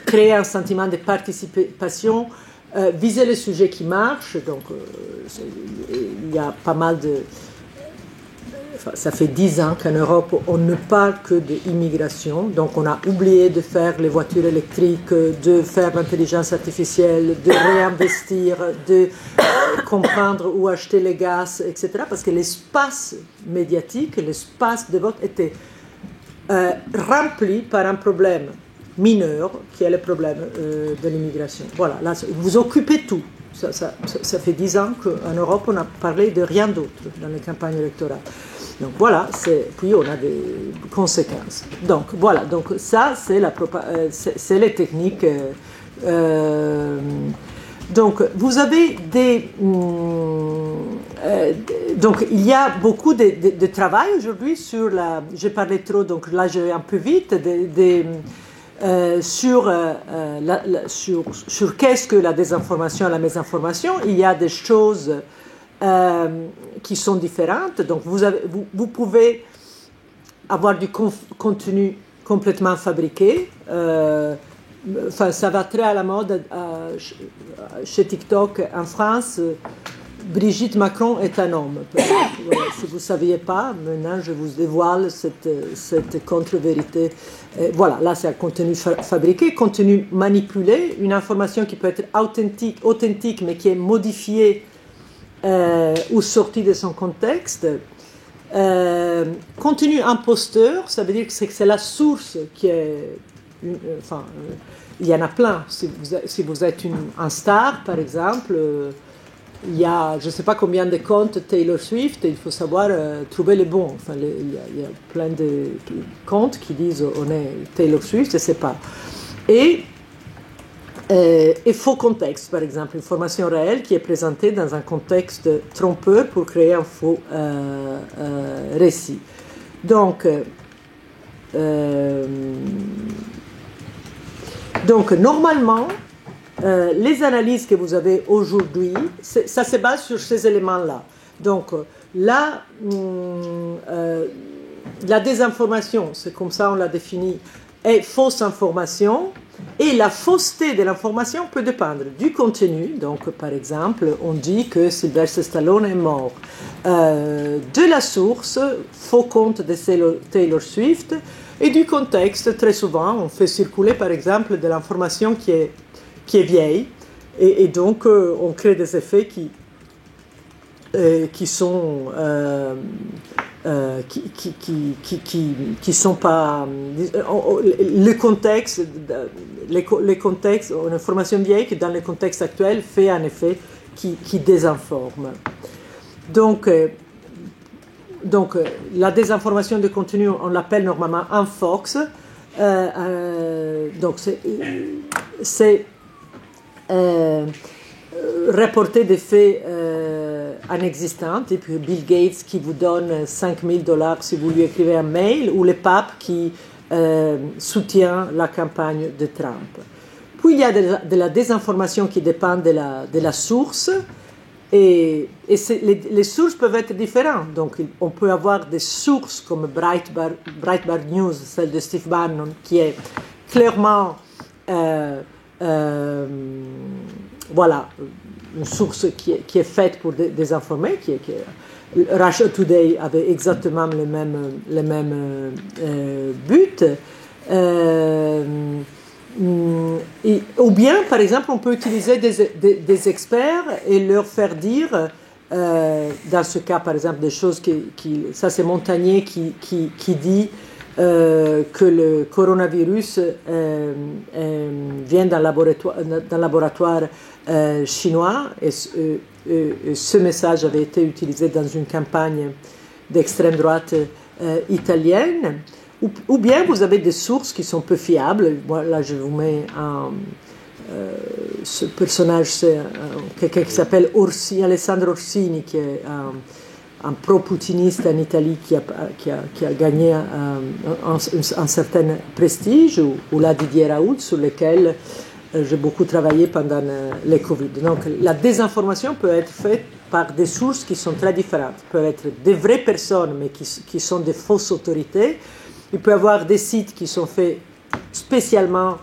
Speaker 2: créer un sentiment de participation, viser les sujets qui marchent. Donc, il y a pas mal de... ça fait 10 ans qu'en Europe, on ne parle que d'immigration. Donc, on a oublié de faire les voitures électriques, de faire l'intelligence artificielle, de réinvestir, de comprendre où acheter les gaz, etc. Parce que l'espace médiatique, l'espace de vote était rempli par un problème mineur, qui est le problème de l'immigration. Voilà, là, vous occupez tout. Ça fait 10 ans qu'en Europe, on n'a parlé de rien d'autre dans les campagnes électorales. Donc voilà, puis on a des conséquences. Donc voilà, donc ça, c'est les techniques. Donc vous avez donc il y a beaucoup de travail aujourd'hui sur j'ai parlé trop, donc là je vais un peu vite, sur qu'est-ce que la désinformation et la mésinformation. Il y a des choses qui sont différentes. Donc vous pouvez avoir du contenu complètement fabriqué. Ça va très à la mode chez TikTok en France. Brigitte Macron est un homme. Voilà, si vous ne saviez pas, maintenant je vous dévoile cette contre-vérité. Voilà, là c'est un contenu fabriqué, contenu manipulé, une information qui peut être authentique mais qui est modifiée ou sortie de son contexte. Contenu imposteur, ça veut dire que c'est la source qui est... il y en a plein. Si vous êtes un star, par exemple, il y a je ne sais pas combien de comptes Taylor Swift, et il faut savoir trouver les bons. Enfin, il y a plein de comptes qui disent on est Taylor Swift, je ne sais pas. Et faux contexte, par exemple, une formation réelle qui est présentée dans un contexte trompeur pour créer un faux récit. Donc, normalement, les analyses que vous avez aujourd'hui, ça se base sur ces éléments-là. Donc, là, la désinformation, c'est comme ça on l'a défini, est fausse information. Et la fausseté de l'information peut dépendre du contenu. Donc, par exemple, on dit que Sylvester Stallone est mort. De la source, faux compte de Taylor Swift, et du contexte. Très souvent, on fait circuler, par exemple, de l'information qui est vieille, et donc on crée des effets qui sont qui sont pas le contexte, les contextes, une information vieille qui dans le contexte actuel fait un effet qui désinforme. Donc la désinformation de contenu, on l'appelle normalement un fox. Donc c'est rapporter des faits inexistants, et puis Bill Gates qui vous donne $5,000 si vous lui écrivez un mail, ou le pape qui soutient la campagne de Trump. Puis il y a de la désinformation qui dépend de la source, et les sources peuvent être différentes. Donc on peut avoir des sources comme Breitbart News, celle de Steve Bannon, qui est clairement voilà, une source qui est faite pour désinformer, Russia Today avait exactement le même but. Ou bien, par exemple, on peut utiliser des experts et leur faire dire, dans ce cas, par exemple, des choses ça c'est Montagnier qui dit que le coronavirus vient d'un laboratoire chinois, et ce message avait été utilisé dans une campagne d'extrême droite italienne. Ou bien vous avez des sources qui sont peu fiables. Là, je vous mets ce personnage, c'est quelqu'un qui s'appelle Alessandro Orsini, qui est un pro-poutiniste en Italie qui a gagné un certain prestige, ou là Didier Raoult, sur lequel j'ai beaucoup travaillé pendant le Covid. Donc la désinformation peut être faite par des sources qui sont très différentes. Il peut être des vraies personnes, mais qui sont des fausses autorités. Il peut y avoir des sites qui sont faits spécialement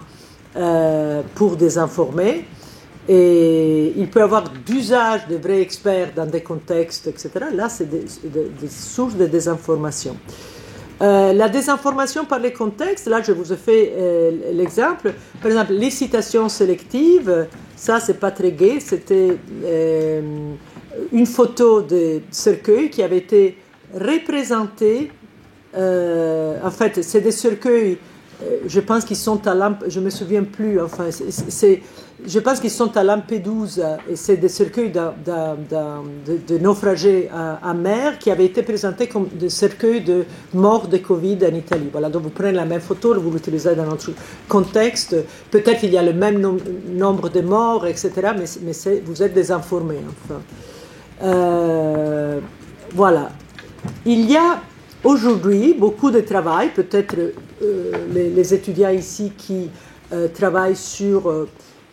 Speaker 2: pour désinformer. Et il peut y avoir d'usage de vrais experts dans des contextes, etc. Là, c'est des sources de désinformation. La désinformation par les contextes, là, je vous ai fait l'exemple. Par exemple, les citations sélectives, ça, c'est pas très gai. C'était une photo de cercueil qui avait été représentée. En fait, c'est des cercueils. Je pense qu'ils sont à je me souviens plus. Enfin, je pense qu'ils sont à Lampedusa, et c'est des cercueils de naufragés à mer qui avaient été présentés comme des cercueils de morts de Covid en Italie. Voilà, donc vous prenez la même photo, vous l'utilisez dans notre contexte. Peut-être qu'il y a le même nombre de morts, etc. Mais vous êtes désinformés. Enfin, voilà. Il y a aujourd'hui beaucoup de travail, peut-être les étudiants ici qui travaillent sur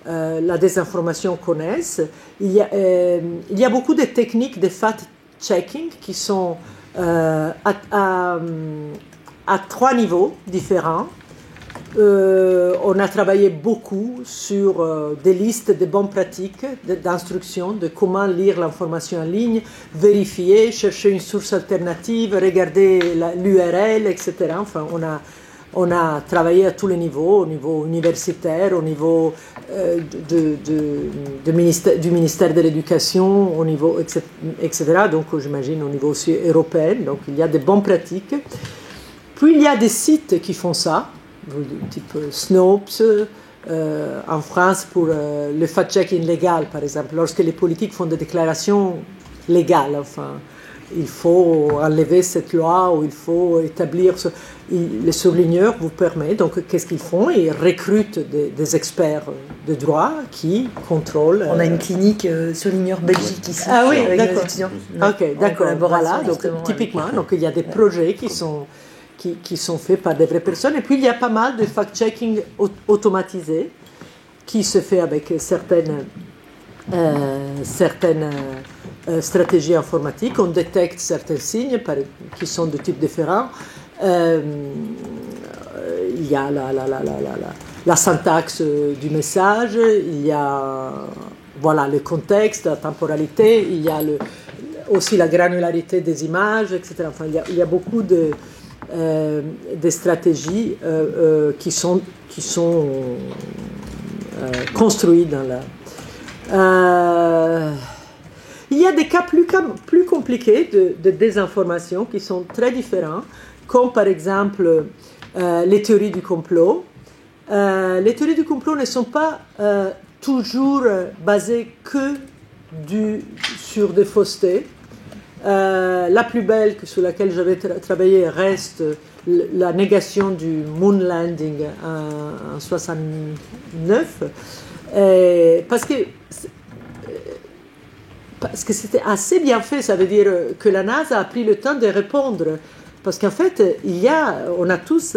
Speaker 2: la désinformation connaissent. Il y a beaucoup de techniques de fact-checking qui sont à 3 niveaux différents. On a travaillé beaucoup sur des listes de bonnes pratiques d'instruction, de comment lire l'information en ligne, vérifier, chercher une source alternative, regarder l'URL, etc. Enfin, On a travaillé à tous les niveaux, au niveau universitaire, au niveau du ministère de l'Éducation, au niveau, etc. Donc, j'imagine au niveau aussi européen. Donc, il y a des bonnes pratiques. Puis, il y a des sites qui font ça, type Snopes, en France pour le fact-checking légal, par exemple. Lorsque les politiques font des déclarations légales, enfin, il faut enlever cette loi ou il faut établir... Les surligneurs vous permettent, donc qu'est-ce qu'ils font? Ils recrutent des experts de droit qui contrôlent...
Speaker 1: On a une clinique surligneur Belgique ici,
Speaker 2: ah oui,
Speaker 1: avec
Speaker 2: d'accord.
Speaker 1: nos étudiants.
Speaker 2: Ok, d'accord, voilà, donc typiquement, donc il y a des projets qui sont faits par des vraies personnes, et puis il y a pas mal de fact-checking automatisé qui se fait avec certaines stratégies informatiques. On détecte certains signes qui sont de type différent. Il y a la syntaxe du message, il y a voilà, le contexte, la temporalité, il y a aussi la granularité des images, etc. Enfin, il y a beaucoup de stratégies qui sont construites dans la... il y a des cas plus compliqués de désinformation qui sont très différents, comme par exemple les théories du complot. Les théories du complot ne sont pas toujours basées que sur des faussetés. La plus belle sur laquelle j'avais travaillé reste la négation du moon landing en 69, parce que c'était assez bien fait. Ça veut dire que la NASA a pris le temps de répondre. Parce qu'en fait, on a tous,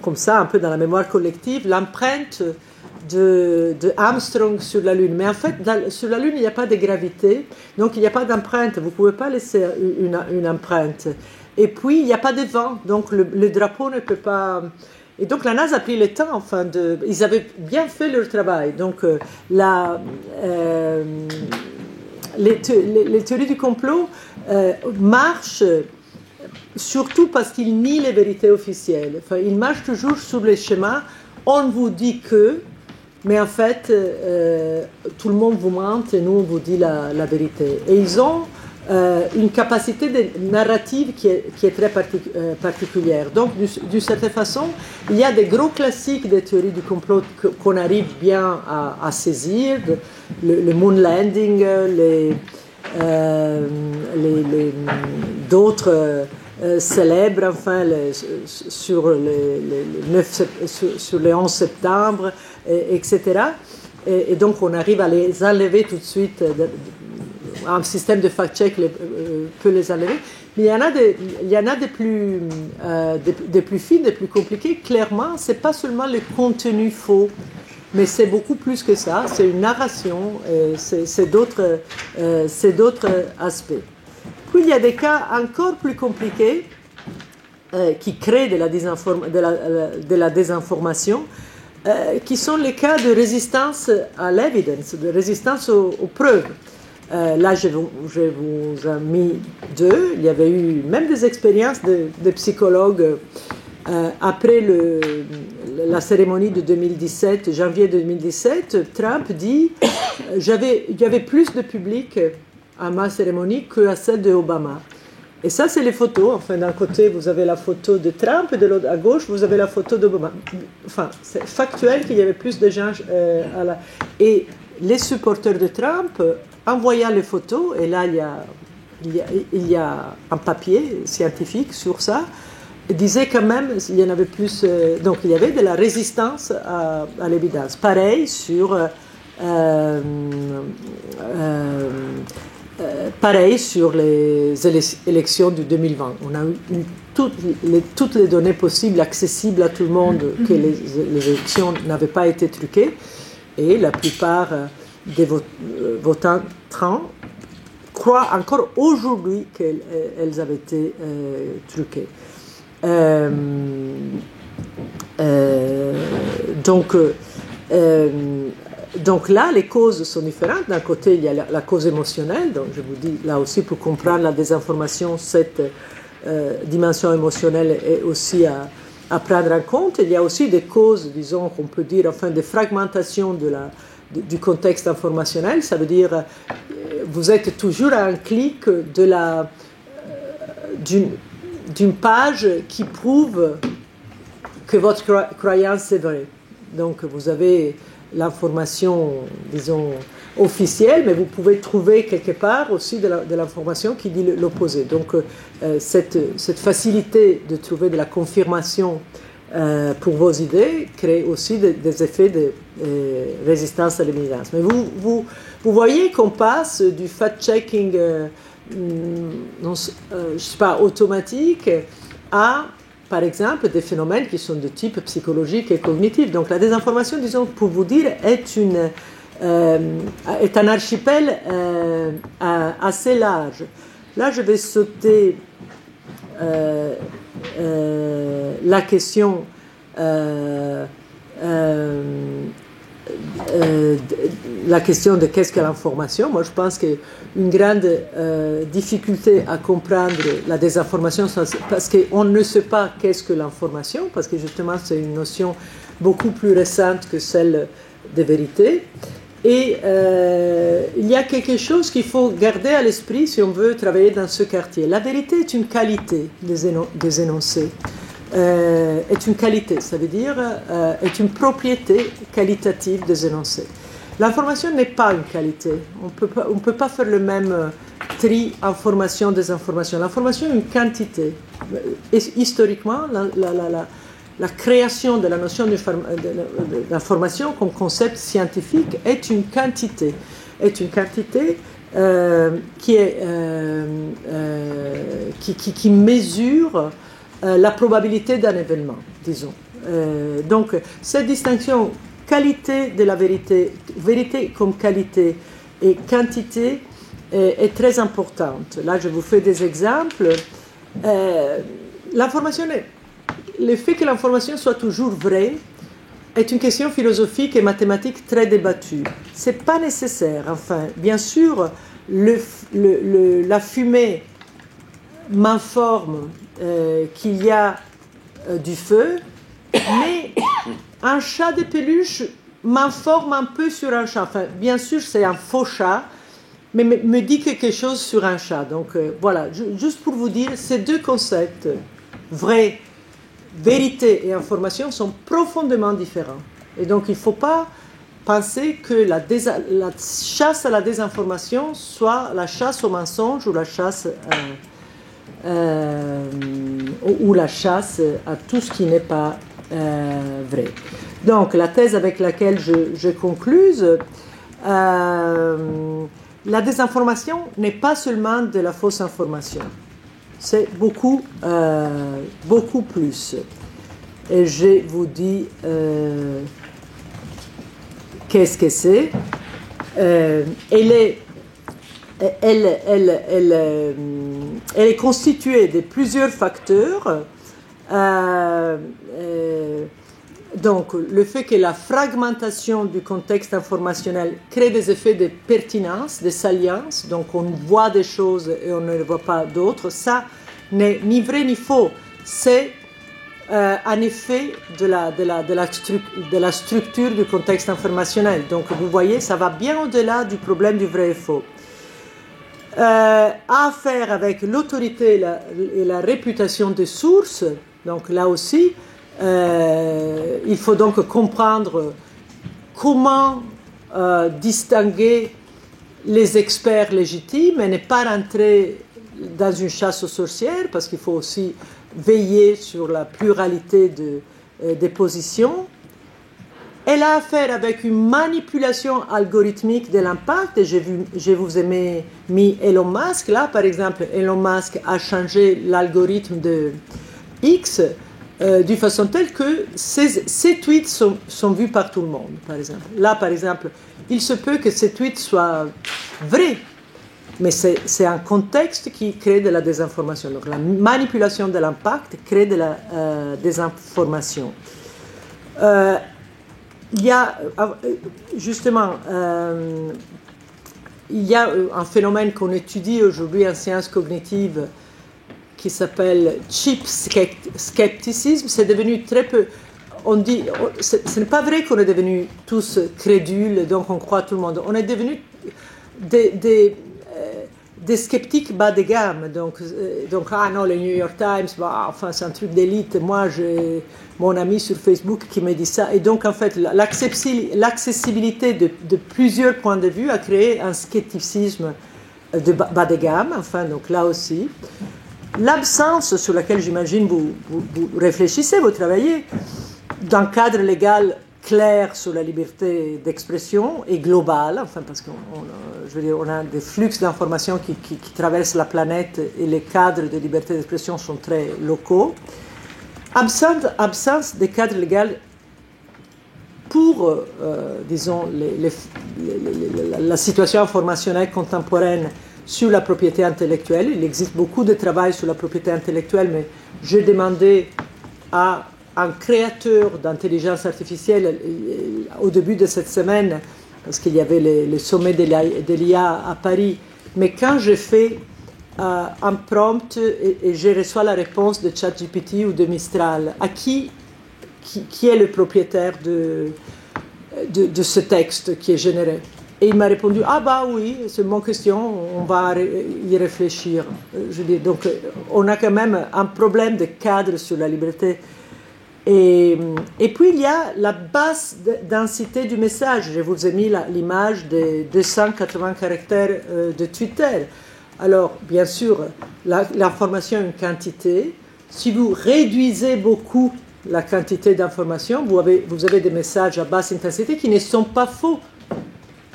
Speaker 2: comme ça, un peu dans la mémoire collective, l'empreinte de Armstrong sur la Lune. Mais en fait, sur la Lune, il n'y a pas de gravité, donc il n'y a pas d'empreinte. Vous ne pouvez pas laisser une empreinte. Et puis, il n'y a pas de vent, donc le drapeau ne peut pas... Et donc la NASA a pris le temps, ils avaient bien fait leur travail. Donc les théories du complot marchent surtout parce qu'ils nient les vérités officielles. Enfin, ils marchent toujours sur les schémas. On vous dit que, mais en fait, tout le monde vous ment et nous on vous dit la vérité. Et ils ont une capacité de narrative qui est très particulière. Donc, d'une certaine façon, il y a des gros classiques des théories du complot qu'on arrive bien à saisir, le moon landing, d'autres célèbres, enfin, sur le 11 septembre, etc. Et donc, on arrive à les enlever tout de suite. Un système de fact-check peut les enlever. Mais il y en a des plus fines, des plus compliquées. Clairement, ce n'est pas seulement le contenu faux, mais c'est beaucoup plus que ça. C'est une narration, c'est d'autres aspects. Puis, il y a des cas encore plus compliqués qui créent de la désinformation, qui sont les cas de résistance à l'évidence, de résistance aux preuves. Là, je vous ai mis deux. Il y avait eu même des expériences de psychologues après la cérémonie de 2017, janvier 2017. Trump dit il y avait plus de public à ma cérémonie qu'à celle d'Obama. Et ça, c'est les photos. Enfin, d'un côté, vous avez la photo de Trump, et de l'autre, à gauche, vous avez la photo d'Obama. Enfin, c'est factuel qu'il y avait plus de gens Et les supporters de Trump envoyant les photos, et là il y a un papier scientifique sur ça, disait quand même il y en avait plus, donc il y avait de la résistance à l'évidence. Pareil sur les élections du 2020. On a eu toutes les données possibles, accessibles à tout le monde, que les élections n'avaient pas été truquées, et la plupart des votants Trump croient encore aujourd'hui qu'elles avaient été truquées. Donc là, les causes sont différentes. D'un côté, il y a la cause émotionnelle. Donc je vous dis, là aussi, pour comprendre la désinformation, cette dimension émotionnelle est aussi à prendre en compte. Il y a aussi des causes, disons, qu'on peut dire, enfin, de fragmentation du contexte informationnel. Ça veut dire, vous êtes toujours à un clic d'une page qui prouve que votre croyance est vraie. Donc, vous avez l'information, disons, officielle, mais vous pouvez trouver quelque part aussi de l'information qui dit l'opposé. Donc, cette facilité de trouver de la confirmation pour vos idées crée aussi des effets de résistance à l'évidence. Mais vous voyez qu'on passe du fact-checking je sais pas, automatique à, par exemple, des phénomènes qui sont de type psychologique et cognitif. Donc la désinformation, disons, pour vous dire, est un archipel assez large. Là, je vais sauter la question de qu'est-ce que l'information. Moi, je pense qu'une grande difficulté à comprendre la désinformation, parce qu'on ne sait pas qu'est-ce que l'information, parce que justement, c'est une notion beaucoup plus récente que celle de vérité. Et il y a quelque chose qu'il faut garder à l'esprit si on veut travailler dans ce quartier. La vérité est une qualité des énoncés. Est une qualité, ça veut dire est une propriété qualitative des énoncés. L'information n'est pas une qualité. On ne peut pas faire le même tri information-désinformation. L'information est une quantité. Et historiquement, la création de la notion d'information comme concept scientifique est une quantité. Qui mesure la probabilité d'un événement, disons. Donc, cette distinction qualité de la vérité, vérité comme qualité et quantité est très importante. Là, je vous fais des exemples. Le fait que l'information soit toujours vraie est une question philosophique et mathématique très débattue. Ce n'est pas nécessaire. Enfin, bien sûr, la fumée m'informe qu'il y a du feu, mais un chat de peluche m'informe un peu sur un chat. Enfin, bien sûr, c'est un faux chat, mais me dit quelque chose sur un chat. Donc voilà, juste pour vous dire, ces deux concepts, vrai, vérité et information, sont profondément différents. Et donc il ne faut pas penser que la chasse à la désinformation soit la chasse au mensonge ou la chasse à tout ce qui n'est pas vrai. Donc la thèse avec laquelle je concluse, la désinformation n'est pas seulement de la fausse information, c'est beaucoup plus. Et je vous dis qu'est-ce que c'est. Elle est constituée de plusieurs facteurs. Donc, le fait que la fragmentation du contexte informationnel crée des effets de pertinence, de salience, donc on voit des choses et on ne voit pas d'autres, ça n'est ni vrai ni faux. C'est un effet de la structure du contexte informationnel. Donc, vous voyez, ça va bien au-delà du problème du vrai et faux. À faire avec l'autorité et la réputation des sources. Donc là aussi, il faut donc comprendre comment distinguer les experts légitimes et ne pas rentrer dans une chasse aux sorcières, parce qu'il faut aussi veiller sur la pluralité des positions. Elle a affaire avec une manipulation algorithmique de l'impact. Et je vous ai mis Elon Musk. Là, par exemple, Elon Musk a changé l'algorithme de X d'une façon telle que ces tweets sont vus par tout le monde, par exemple. Là, par exemple, il se peut que ces tweets soient vrais, mais c'est un contexte qui crée de la désinformation. Donc, la manipulation de l'impact crée de la désinformation. Il y a justement il y a un phénomène qu'on étudie aujourd'hui en sciences cognitives qui s'appelle Cheap Skepticism. C'est devenu très peu... On dit, ce n'est pas vrai qu'on est devenus tous crédules, donc on croit tout le monde. On est devenus des sceptiques bas de gamme. Donc ah non, le New York Times, bah, enfin, c'est un truc d'élite. Moi, j'ai mon ami sur Facebook qui me dit ça. Et donc, en fait, l'accessibilité de plusieurs points de vue a créé un scepticisme de bas de gamme. Enfin, donc là aussi. L'absence sur laquelle, j'imagine, vous réfléchissez, vous travaillez, d'un cadre légal clair sur la liberté d'expression et global, enfin parce qu'on a des flux d'informations qui traversent la planète et les cadres de liberté d'expression sont très locaux. Absence de cadre légal pour, disons, la situation informationnelle contemporaine sur la propriété intellectuelle. Il existe beaucoup de travail sur la propriété intellectuelle, mais j'ai demandé à un créateur d'intelligence artificielle au début de cette semaine, parce qu'il y avait le sommet de l'IA à Paris, mais quand j'ai fait un prompt et je reçois la réponse de ChatGPT ou de Mistral, à qui est le propriétaire de ce texte qui est généré? Et il m'a répondu, ah bah oui, c'est une bonne question, on va y réfléchir. Je dis, donc on a quand même un problème de cadre sur la liberté. Et puis il y a la basse densité du message. Je vous ai mis l'image des 280 caractères de Twitter. Alors, bien sûr, l'information est une quantité. Si vous réduisez beaucoup la quantité d'informations, vous avez des messages à basse intensité qui ne sont pas faux.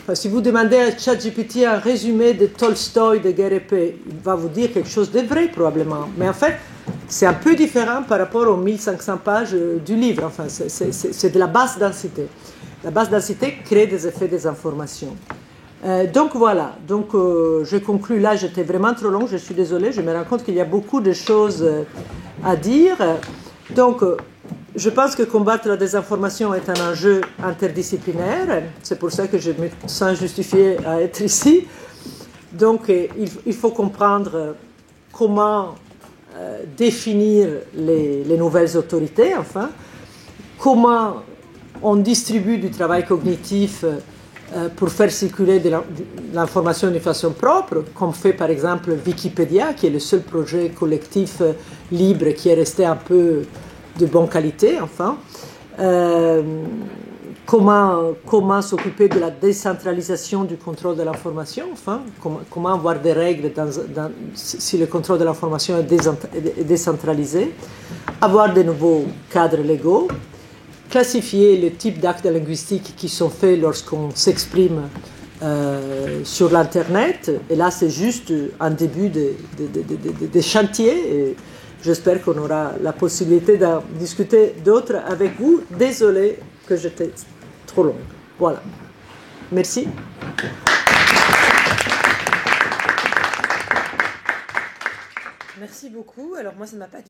Speaker 2: Enfin, si vous demandez à ChatGPT un résumé de Tolstoï, de Guerre et Paix, il va vous dire quelque chose de vrai probablement. Mais en fait, c'est un peu différent par rapport aux 1500 pages du livre. Enfin, c'est de la basse densité. La basse densité crée des effets des informations. Donc voilà, je conclus là, j'étais vraiment trop long, je suis désolée, je me rends compte qu'il y a beaucoup de choses à dire. Donc, je pense que combattre la désinformation est un enjeu interdisciplinaire, c'est pour ça que je me sens justifiée à être ici. Donc, il faut comprendre comment définir les nouvelles autorités, enfin, comment on distribue du travail cognitif pour faire circuler de l'information d'une façon propre, comme fait par exemple Wikipédia, qui est le seul projet collectif libre qui est resté un peu de bonne qualité, enfin. Comment s'occuper de la décentralisation du contrôle de l'information, enfin, comment avoir des règles si le contrôle de l'information est décentralisé, avoir de nouveaux cadres légaux, classifier le type d'actes linguistiques qui sont faits lorsqu'on s'exprime sur l'Internet. Et là, c'est juste un début de chantier. Et j'espère qu'on aura la possibilité d'en discuter d'autres avec vous. Désolée que j'étais trop longue. Voilà. Merci.
Speaker 1: Merci beaucoup. Alors moi, ça ne m'a pas